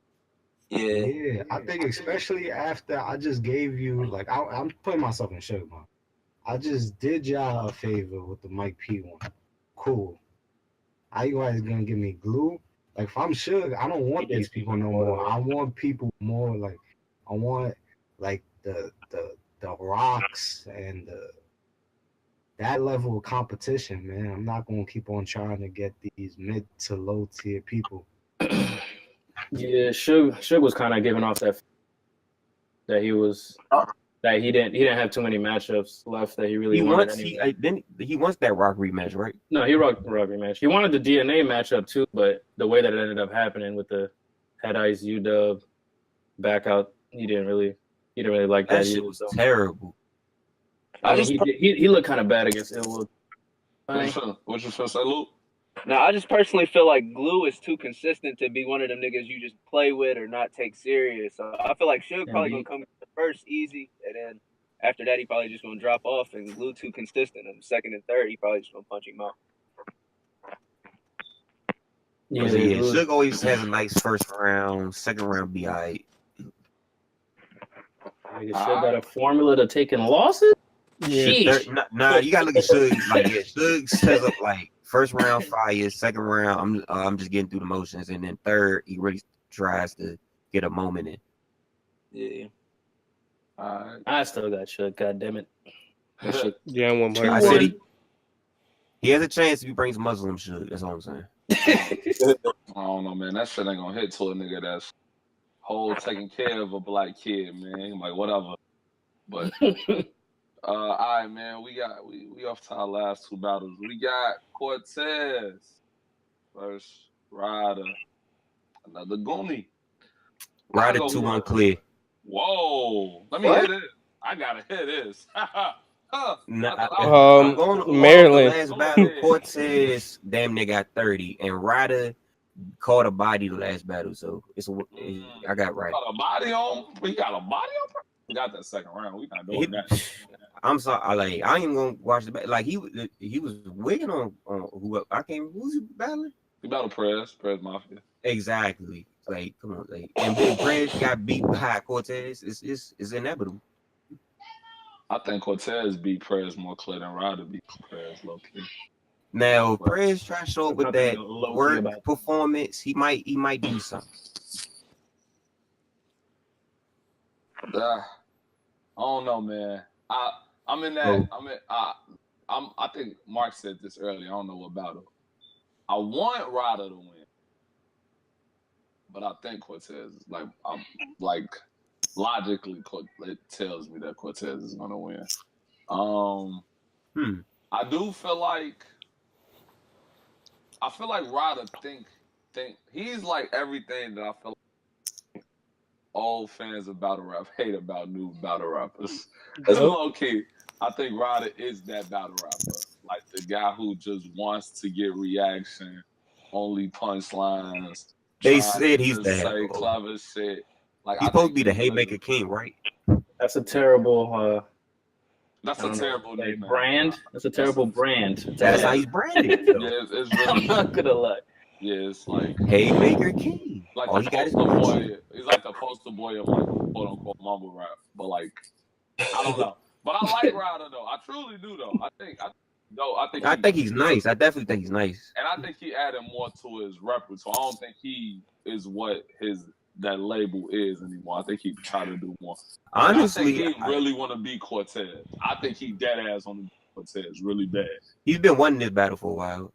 Yeah. I think especially after I just gave you, like, I'm putting myself in Suge mode. I just did y'all a favor with the Mike P one. Cool. How you guys gonna give me Glue? Like, if I'm Suge, I don't want these people no more. I want people more like, I want like the rocks and that level of competition, man. I'm not gonna keep on trying to get these mid to low tier people. Yeah, Suge was kind of giving off that he was that he didn't have too many matchups left that he really wanted. He wants that Rock rematch, right? No, he Rock rematch. He wanted the DNA matchup too, but the way that it ended up happening with the Head Ice UW back out, he didn't really like that. That shit was terrible. He looked kind of bad against Illwood. What you supposed to say, Luke? Now, I just personally feel like Glue is too consistent to be one of them niggas you just play with or not take serious. So I feel like Suge probably gonna come first easy, and then after that, he probably just gonna drop off and glue too consistent. And second and third, he probably just gonna punch him out. Yeah, Suge always has a nice first round, second round be alright. Nigga Suge got a formula to taking losses? Yeah, nah, you gotta look at Suge. Like, yeah, Suge sets up like first round fire, second round, I'm just getting through the motions, and then third, he really tries to get a moment in. Yeah. I still got Suge, god damn it. Yeah, one more. I said he has a chance if he brings Muslim Suge. That's all I'm saying. I don't know, man. That shit ain't gonna hit to a nigga that's whole taking care of a black kid, man. Like whatever. But all right, man. We off to our last two battles. We got Cortez versus Ryder. Another Goonie. Ryder 2-1 clear. Whoa. Let me hear this. I gotta hear this. Maryland. Last battle, Cortez damn near got 30, and Ryder caught a body the last battle, so I got Ryder. Got a body on? We got a body on? We got that second round. We not doing that. I'm sorry. I ain't even gonna watch the battle. Like he was wigging on who I can't. Who's he battling? He battled Prez Mafia. Exactly. Like come on, like and Big Prez got beat by Cortez. It's inevitable. I think Cortez beat Prez more clear than Ryder beat Prez low key. Now Prez try to show up with that work performance. He might do something. I don't know, man. I'm in that. I think Mark said this earlier. I don't know what battle. I want Ryder to win, but I think Cortez is like logically it tells me that Cortez is gonna win. I do feel like Ryder think he's like everything that I feel like old fans of battle rap hate about new battle rappers. It's low key. I think Ryder is that battle rapper. Like the guy who just wants to get reaction, only punchlines. They said he's that. Say clever shit. Like he's supposed to be the Haymaker King, right? That's a terrible that's a terrible name, brand. That's a terrible brand. That's how he's branded. Yeah, it's really. I'm not gonna lie. Yeah, it's like Haymaker King. Like the poster boy. He's like the poster boy of like quote unquote mumble rap. But like I don't know. But I like Ryder though. I truly do though. I think he's nice. I definitely think he's nice. And I think he added more to his repertoire. I don't think he is what that label is anymore. I think he tried to do more. Honestly, I think he really want to be Cortez. I think he dead ass on Cortez really bad. He's been wanting this battle for a while.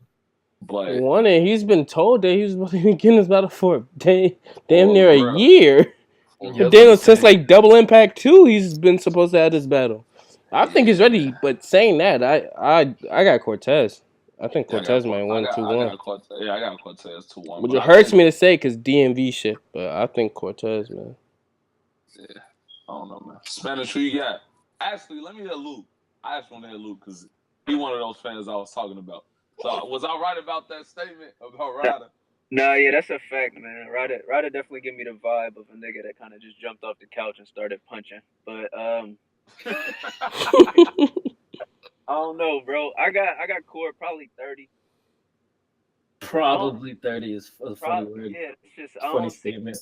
But he's been told that he's getting this battle for damn near a year. Since like Double Impact 2, he's been supposed to have this battle. I think he's ready, but saying that, I got Cortez. I think Cortez might win 2-1. I got Cortez 2-1. Which it hurts me to say because DMV shit, but I think Cortez, man. Yeah, I don't know, man. Spanish, who you got? Actually, let me hear Luke. I just want to hear Luke because he one of those fans I was talking about. So was I right about that statement about Ryder? No, yeah, that's a fact, man. Ryder definitely give me the vibe of a nigga that kind of just jumped off the couch and started punching. But I don't know, bro. I got Core probably 30. Probably 30 is a funny word. Yeah, it's just funny statement.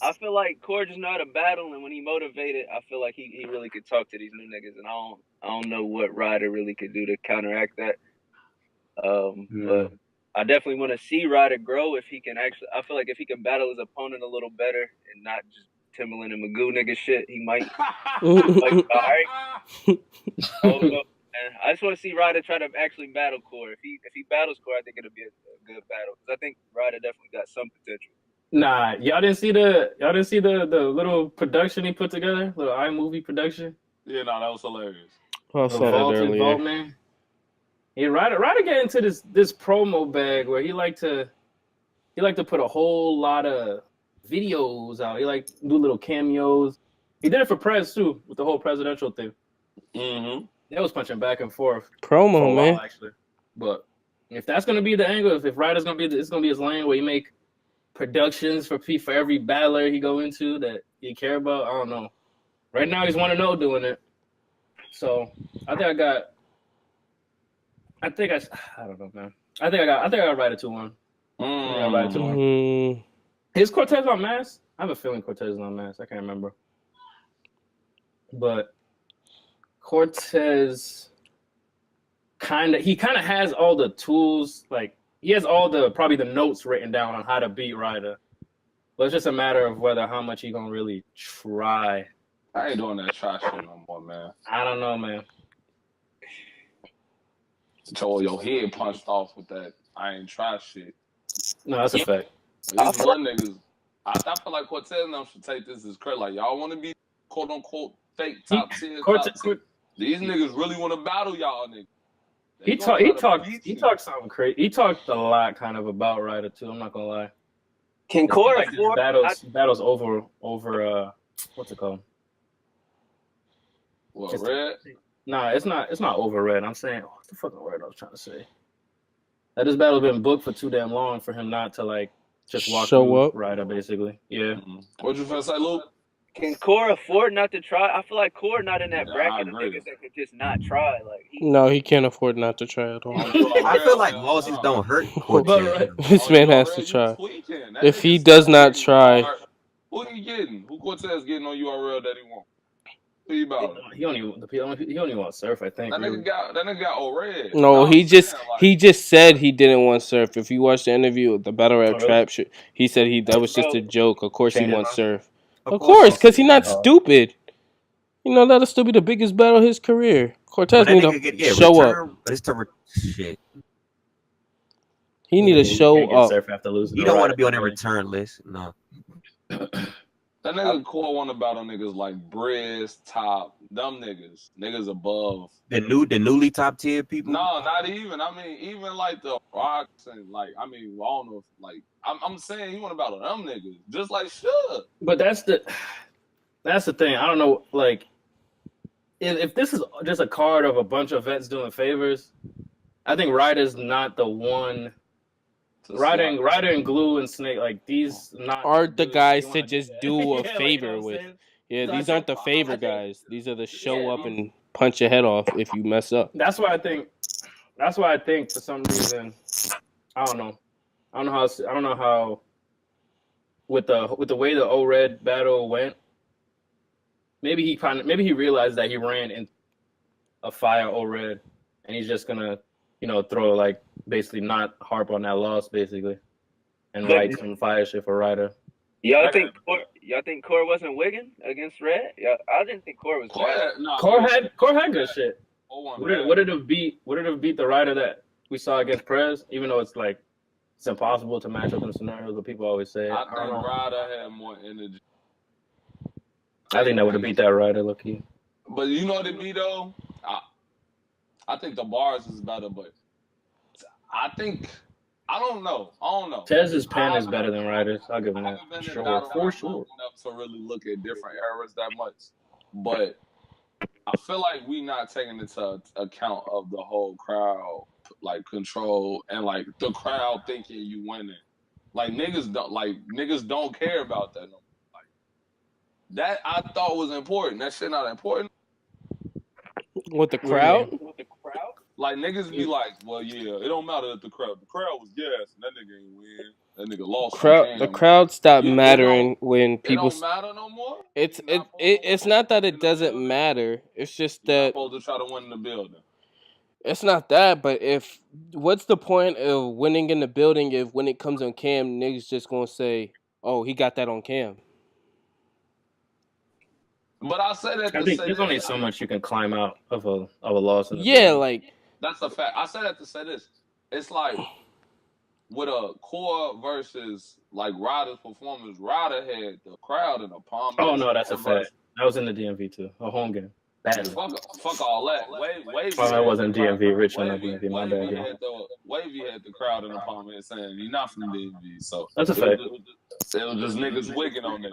I feel like Core just know how to battle, and when he motivated, I feel like he really could talk to these new niggas, and I don't know what Ryder really could do to counteract that. But I definitely want to see Ryder grow if he can actually. I feel like if he can battle his opponent a little better and not just Timberland and Magoo nigga shit, he might. Like, all right. I just want to see Ryder try to actually battle Core. If he battles Core, I think it'll be a good battle because I think Ryder definitely got some potential. Nah, y'all didn't see the little production he put together, little iMovie production. Yeah, no, that was hilarious. I saw that earlier. Yeah, Ryder get into this promo bag where he like to put a whole lot of videos out. He like do little cameos. He did it for Prez too with the whole presidential thing. Mm-hmm. That was punching back and forth. Promo, man. Actually, but if that's gonna be the angle, if Ryder's gonna be, it's gonna be his lane where he make productions for every battler he go into that he care about. I don't know. Right now he's 1-0 doing it. So I don't know, man. I think I got Ryder 2-1. I got Ryder 2-1. Is Cortez on mass? I have a feeling Cortez is on mass. I can't remember. But Cortez kind of has all the tools, like he has all probably the notes written down on how to beat Ryder. But it's just a matter of how much he gonna really try. I ain't doing that try shit no more, man. I don't know, man. So your head punched off with that I ain't try shit. No, that's a fact. These one niggas, I feel like Cortez and them should take this as credit. Like, y'all want to be quote unquote fake top tier. These niggas really want to battle y'all niggas. He talked something crazy. He talked a lot kind of about Ryder too. I'm not gonna lie. Can Core like afford battles over what's it called? What, Red? Nah, it's not over Red. I'm saying what's the fucking word I was trying to say? That this battle been booked for too damn long for him not to like just walk show up Ryder basically. Yeah. What'd you first say, Luke? Can Core afford not to try? I feel like Core not in that bracket of niggas that could just not try. Like no, he can't afford not to try at all. I feel like losses don't hurt Cortez. This man has to try. If he does not try, who he getting? Who Cortez getting on URL that he want? Who you about? He only wants Surf, I think. That nigga got O'Red. No, he just said he didn't want Surf. If you watch the interview with the Battle Rap Trap shit, he said that was just a joke. Of course he wants Surf. Of course, because he's not stupid. You know, that'll still be the biggest battle of his career. Cortez need to show up. But it's shit. He need to show up. You don't want to be on that return list. No. That nigga Core want to battle niggas like Briz, Top, them niggas above. The newly top tier people? No, not even. I mean, even like the Rocks and like, I mean, I don't know if like, I'm saying he want to battle them niggas, just like Suge. But that's the thing. I don't know, like, if this is just a card of a bunch of vets doing favors, I think Ryder's not the one. Ryder and Glue and Snake, like these are the guys to just do a favor with. Yeah, these aren't the favor guys. These are the show up and punch your head off if you mess up. That's why I think for some reason, I don't know how with the way the O-Red battle went, maybe he realized that he ran in a fire O-Red and he's just gonna throw like basically not harp on that loss basically, and write some fire shit for Ryder. Y'all think Core wasn't wigging against Red? Yeah, I didn't think Core was bad. Core had good shit. Would it have beat the Ryder that we saw against Prez? Even though it's like it's impossible to match up in scenarios, but people always say. I think Ryder had more energy. I think that would have beat that Ryder, lucky. But you know what it be though? I think the bars is better, but I don't know. Tez's pen is better than Ryder's. I'll give him that. For sure. Enough to really look at different eras that much, but I feel like we not taking into account of the whole crowd like control and like the crowd thinking you winning. Like niggas don't care about that no more. Like that I thought was important. That shit not important. With the crowd? Like niggas be like, well, yeah, it don't matter if the crowd was gas and that nigga ain't win. That nigga lost. The crowd stopped mattering when people. It don't matter no more. It's not that it doesn't matter. It's just that you're supposed to try to win in the building. It's not that, but what's the point of winning in the building if when it comes on cam, niggas just gonna say, "Oh, he got that on cam." But I said that. I think there's only so much you can climb out of a loss. Like that's a fact. I said that to say this. It's like with a Core versus like Ryder's performance. Ryder had the crowd in the palm. Oh no, that's a fact. That was in the DMV too. A home game. Fuck all that. Wavy. Oh, that wasn't DMV. Rich on the DMV. My bad. Wavy had the crowd in the palm and saying he's not from the DMV. So that's a fact. It was just niggas wigging on it.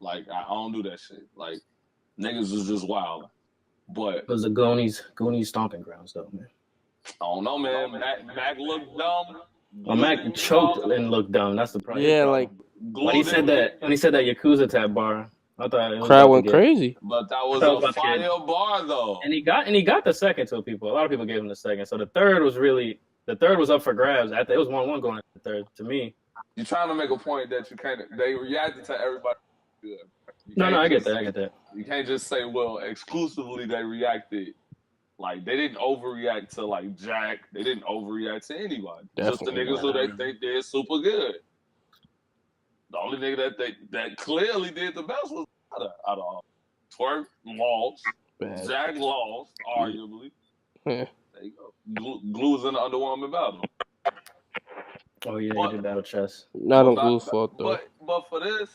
Like I don't do that shit. Like niggas was just wild. But it was the Goonies stomping grounds though, man. I don't know, man. Mac looked dumb. Well, Mac choked and looked dumb. That's the problem. Yeah, like when he said that Yakuza tab bar, I thought it was Crowd went crazy. But that was a fire bar though. And he got the second to people. A lot of people gave him the second. So the third was up for grabs. It was 1-1 going at the third to me. You're trying to make a point that you can't. They reacted to everybody. Good. No, I get that. You can't just say, well, exclusively they reacted. Like, they didn't overreact to, like, Jack. They didn't overreact to anybody. Definitely just the niggas who they think they're super good. The only nigga that clearly did the best was out of all. Twerk lost. Bad. Jack lost, arguably. Yeah. There you go. Glue's in the underwhelming battle. Oh, yeah, he did battle chess. Not on Glue's fault, though. But for this,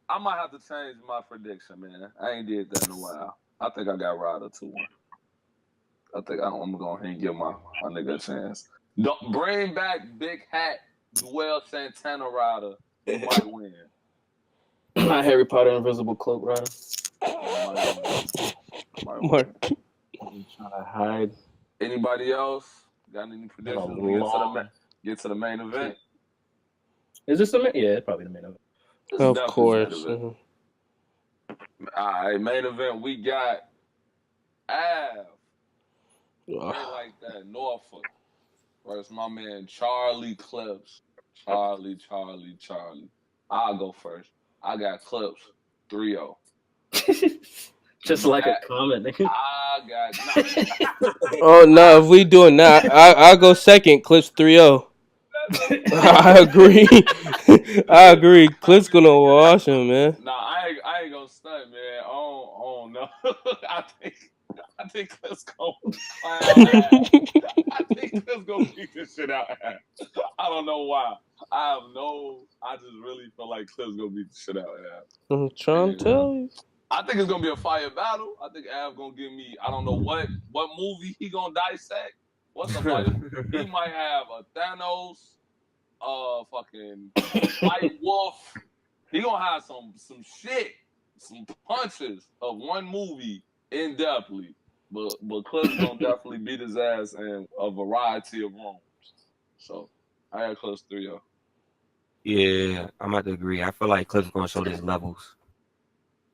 I might have to change my prediction, man. I ain't did that in a while. I think I got Ryder 2-1. I think I'm going to go ahead and give my nigga a chance. Don't bring back Big Hat, Joel Santana Ryder. He might win. Not Harry Potter Invisible Cloak Ryder. Mark. I'm trying to hide. Anybody else? Got any predictions? Get to the main event. Is this the main? Yeah, it's probably the main event. Of course. Mm-hmm. All right, main event. We got Av. Like that, Norfolk versus my man Charlie Clips. Charlie. I'll go first. I got Clips 3-0. Just like a comment, nigga. I got Oh no, if we doing that, I'll go second. Clips 3-0. I agree. I agree. Clips gonna wash him, man. Nah, I ain't gonna stunt, man. Oh no. I think Clips gonna I think Clips gonna beat this shit out. I don't know why. I just really feel like Clips gonna beat the shit out. I'm trying to tell you. I think it's gonna be a fire battle. I think Av gonna give me. I don't know what movie he gonna dissect. What's the fire? He might have a Thanos, fucking White Wolf. He gonna have some shit, some punches of one movie in depthly. But Clips gonna definitely beat his ass in a variety of rooms. So I got Clips 3-0. Yeah, I'm about to agree. I feel like Clips gonna show his levels.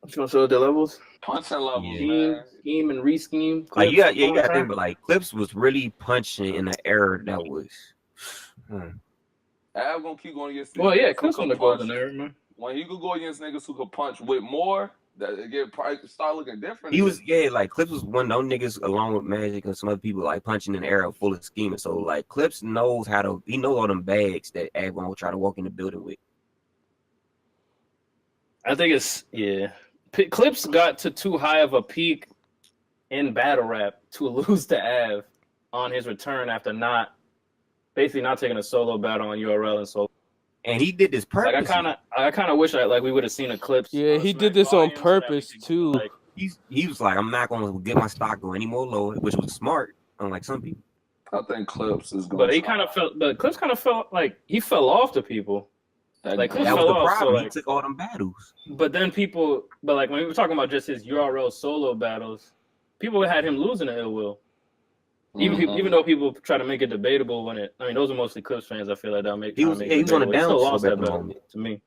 What's gonna show the levels? Punching levels, yeah. Scheme and re-scheme. Like you got to think, but like Clips was really punching in an era that was. Av gonna keep going against. Well, yeah, Clips on the golden era, man. When he could go against niggas who could punch with more, that it probably start looking different. He was like Clips was one of those niggas along with Magic and some other people like punching in an era full of scheming. So like Clips knows he knows all them bags that Av will try to walk in the building with. I think it's Clips got to too high of a peak in battle rap to lose to Av on his return after basically not taking a solo battle on URL and solo. And he did this purpose. Like I kind of wish we would have seen a Clips. Yeah, he did this on purpose too. Like, he was like, I'm not going to get my stock going any more low, which was smart, unlike some people. I think Clips is going. But Clips kind of felt like he fell off to people. That was the problem. So he took all them battles. But then when we were talking about just his URL solo battles, people had him losing to Ill Will. Even though people try to make it debatable those are mostly Clips fans. I feel like that make he was on a downslope at the moment to me.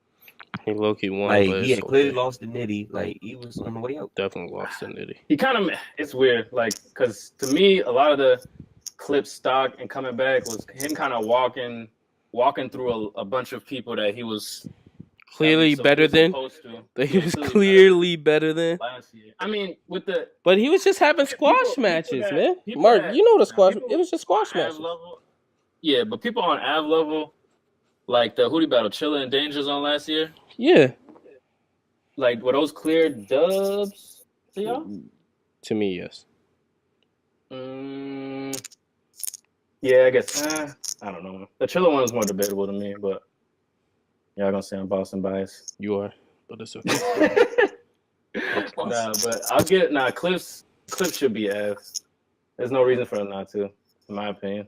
He low-key won. Like he had clearly lost the Nitty. Like he was on the way out. Definitely lost the Nitty. He it's weird. Like because to me a lot of the Clips stock and coming back was him kind of walking through a bunch of people that he was clearly better than. He was clearly better than. Last year. But he was just having squash matches, man. Mark, you know the squash. It was just squash matches. Yeah, but people on Av level, like the Hootie Battle, Chilla and Danger Zone last year. Yeah. Like were those clear dubs to y'all? To me, yes. Yeah, I guess. I don't know. The Chilla one was more debatable to me, but y'all gonna say I'm Boston biased. You are, but it's okay. But Clips should be Av. There's no reason for them not to, in my opinion.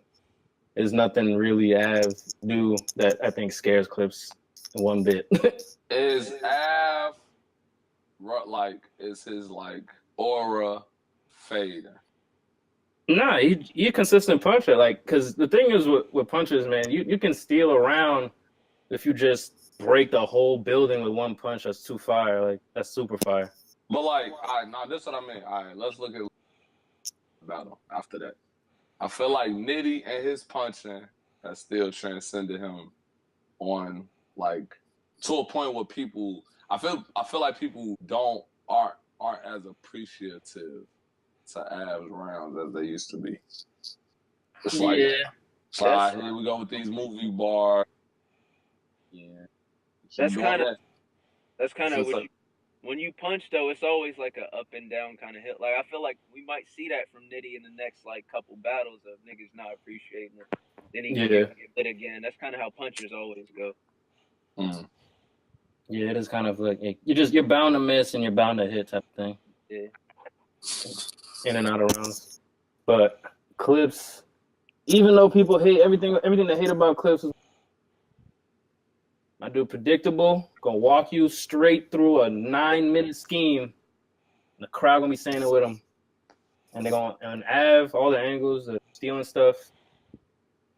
There's nothing really Av do that I think scares Clips one bit. Is Av is his aura fading? Nah, he a consistent puncher. Like, cause the thing is with punchers, man, you can steal around if you just break the whole building with one punch. That's too fire. Like that's super fire. But like, all right, now this is what I mean. All right, let's look at the battle after that. I feel like Nitty and his punching has still transcended him on like to a point where people. I feel like people aren't as appreciative to Av's rounds as they used to be. It's like, so here we go with these movie bars. Yeah, that's kind of what when you punch though. It's always like a up and down kind of hit. Like I feel like we might see that from Nitty in the next like couple battles of niggas not appreciating it. Then he get it again. That's kind of how punchers always go. Mm. Yeah, it is kind of like you're bound to miss and you're bound to hit type of thing. Yeah. In and out of rounds. But Clips, even though people hate everything they hate about Clips is I do predictable, gonna walk you straight through a 9-minute scheme. The crowd gonna be saying it with him. And they're gonna Av, all the angles, the stealing stuff,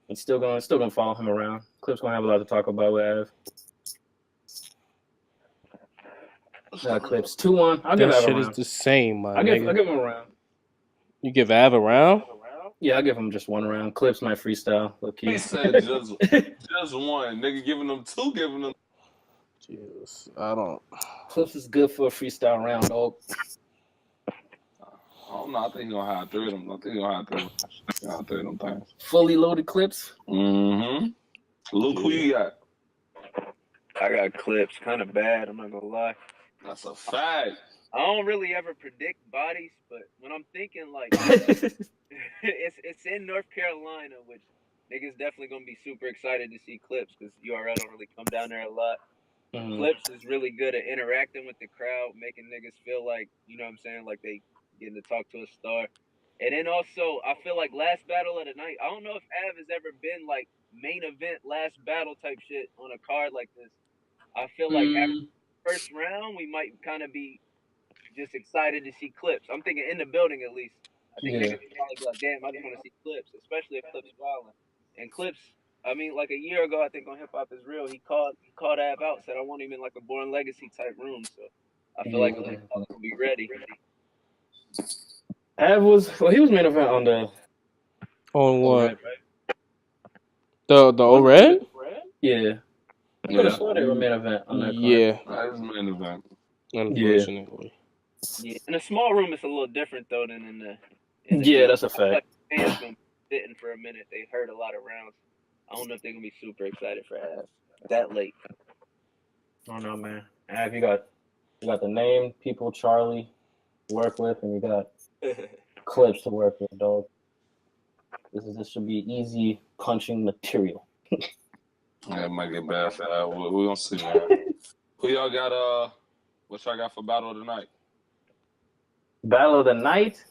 it's still gonna follow him around. Clips gonna have a lot to talk about with Av. Clips 2-1. I'll give Av a round. That shit is the same, man. I'll give him a round. You give Av a round? Yeah, I'll give him just one round. Clips my freestyle. He said just one. Nigga giving them two, giving them. Jesus, I don't. Clips is good for a freestyle round, dog. I don't know. I think he's gonna have 3 of them. I think he's gonna have 3 of them things. Fully loaded Clips. Mm-hmm. Look who you got. I got Clips. Kind of bad. I'm not gonna lie. That's a fact. I don't really ever predict bodies, but when I'm thinking like it's in North Carolina, which niggas definitely gonna be super excited to see Clips because URL don't really come down there a lot. Mm-hmm. Clips is really good at interacting with the crowd, making niggas feel like, you know what I'm saying, like they getting to talk to a star. And then also, I feel like last battle of the night, I don't know if Av has ever been like main event last battle type shit on a card like this. I feel like after the first round, we might kind of be just excited to see Clips. I'm thinking in the building at least. I think niggas probably be like, damn, I just want to see Clips, especially if Clips violent. And Clips, I mean, like a year ago, I think on Hip Hop Is Real, he called Av out, said I want him in like a Born Legacy type room. So I feel like he'll be ready. Av he was main event on the what? Red, right? The O-Red? Yeah. I could have sworn they were main event on that card. Yeah. That was main event. Unfortunately. Yeah. In a small room, it's a little different though than in the yeah, that's a fact. Like fans gonna be sitting for a minute. They heard a lot of rounds. I don't know if they're gonna be super excited for Av that late. I don't know, man. Av, you got the name, people, Charlie to work with, and you got Clips to work with, dog. This should be easy punching material. Yeah, it might get bad for that. We're gonna see, man. Who y'all got? What y'all got for battle of the night? Battle of the night?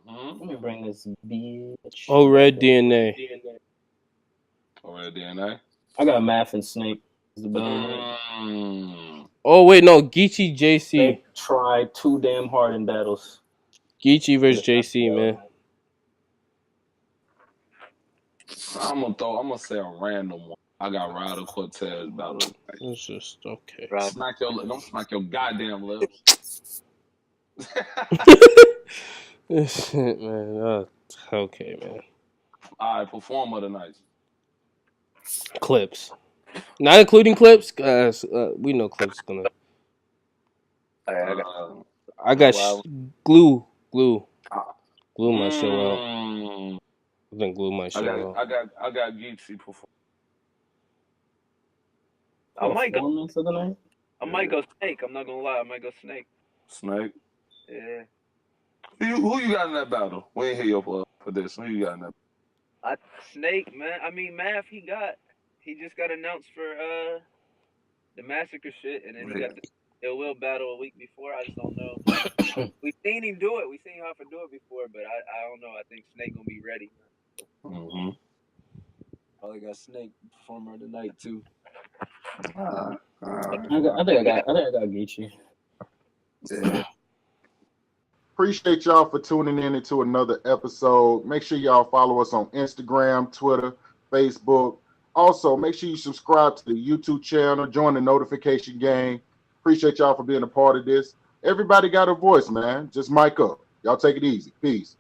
Mm-hmm. Let me bring this bitch. O-Red DNA. O-Red DNA? I got Math and Snake. Oh, wait, no. Geechee JC. They tried too damn hard in battles. Geechee versus JC, man. I'm gonna say a random one. I got Ryder Cortez battle. It's just okay. Don't smack your goddamn lips. Shit, man. Okay, man. All right, performer tonight. Clips. Not including Clips, guys. We know Clips is gonna. I got glue my show out. I think glue my show out. I got Geechee perform. I might go Snake. I'm not gonna lie. I might go Snake. Snake. Yeah. Who you got in that battle? We ain't hear your for this. Who you got in that? Snake, man. I mean, Math. He just got announced for the Massacre shit, and then he got the Ill Will battle a week before. I just don't know. We seen him do it. We seen Hoffa do it before, but I don't know. I think Snake gonna be ready. Mm-hmm. Probably got Snake performer tonight too. I think I got Geechee. Yeah. Appreciate y'all for tuning in into another episode. Make sure y'all follow us on Instagram, Twitter, Facebook, Also, make sure you subscribe to the YouTube channel, join the notification gang. Appreciate y'all for being a part of this. Everybody got a voice, man. Just mic up. Y'all take it easy. Peace.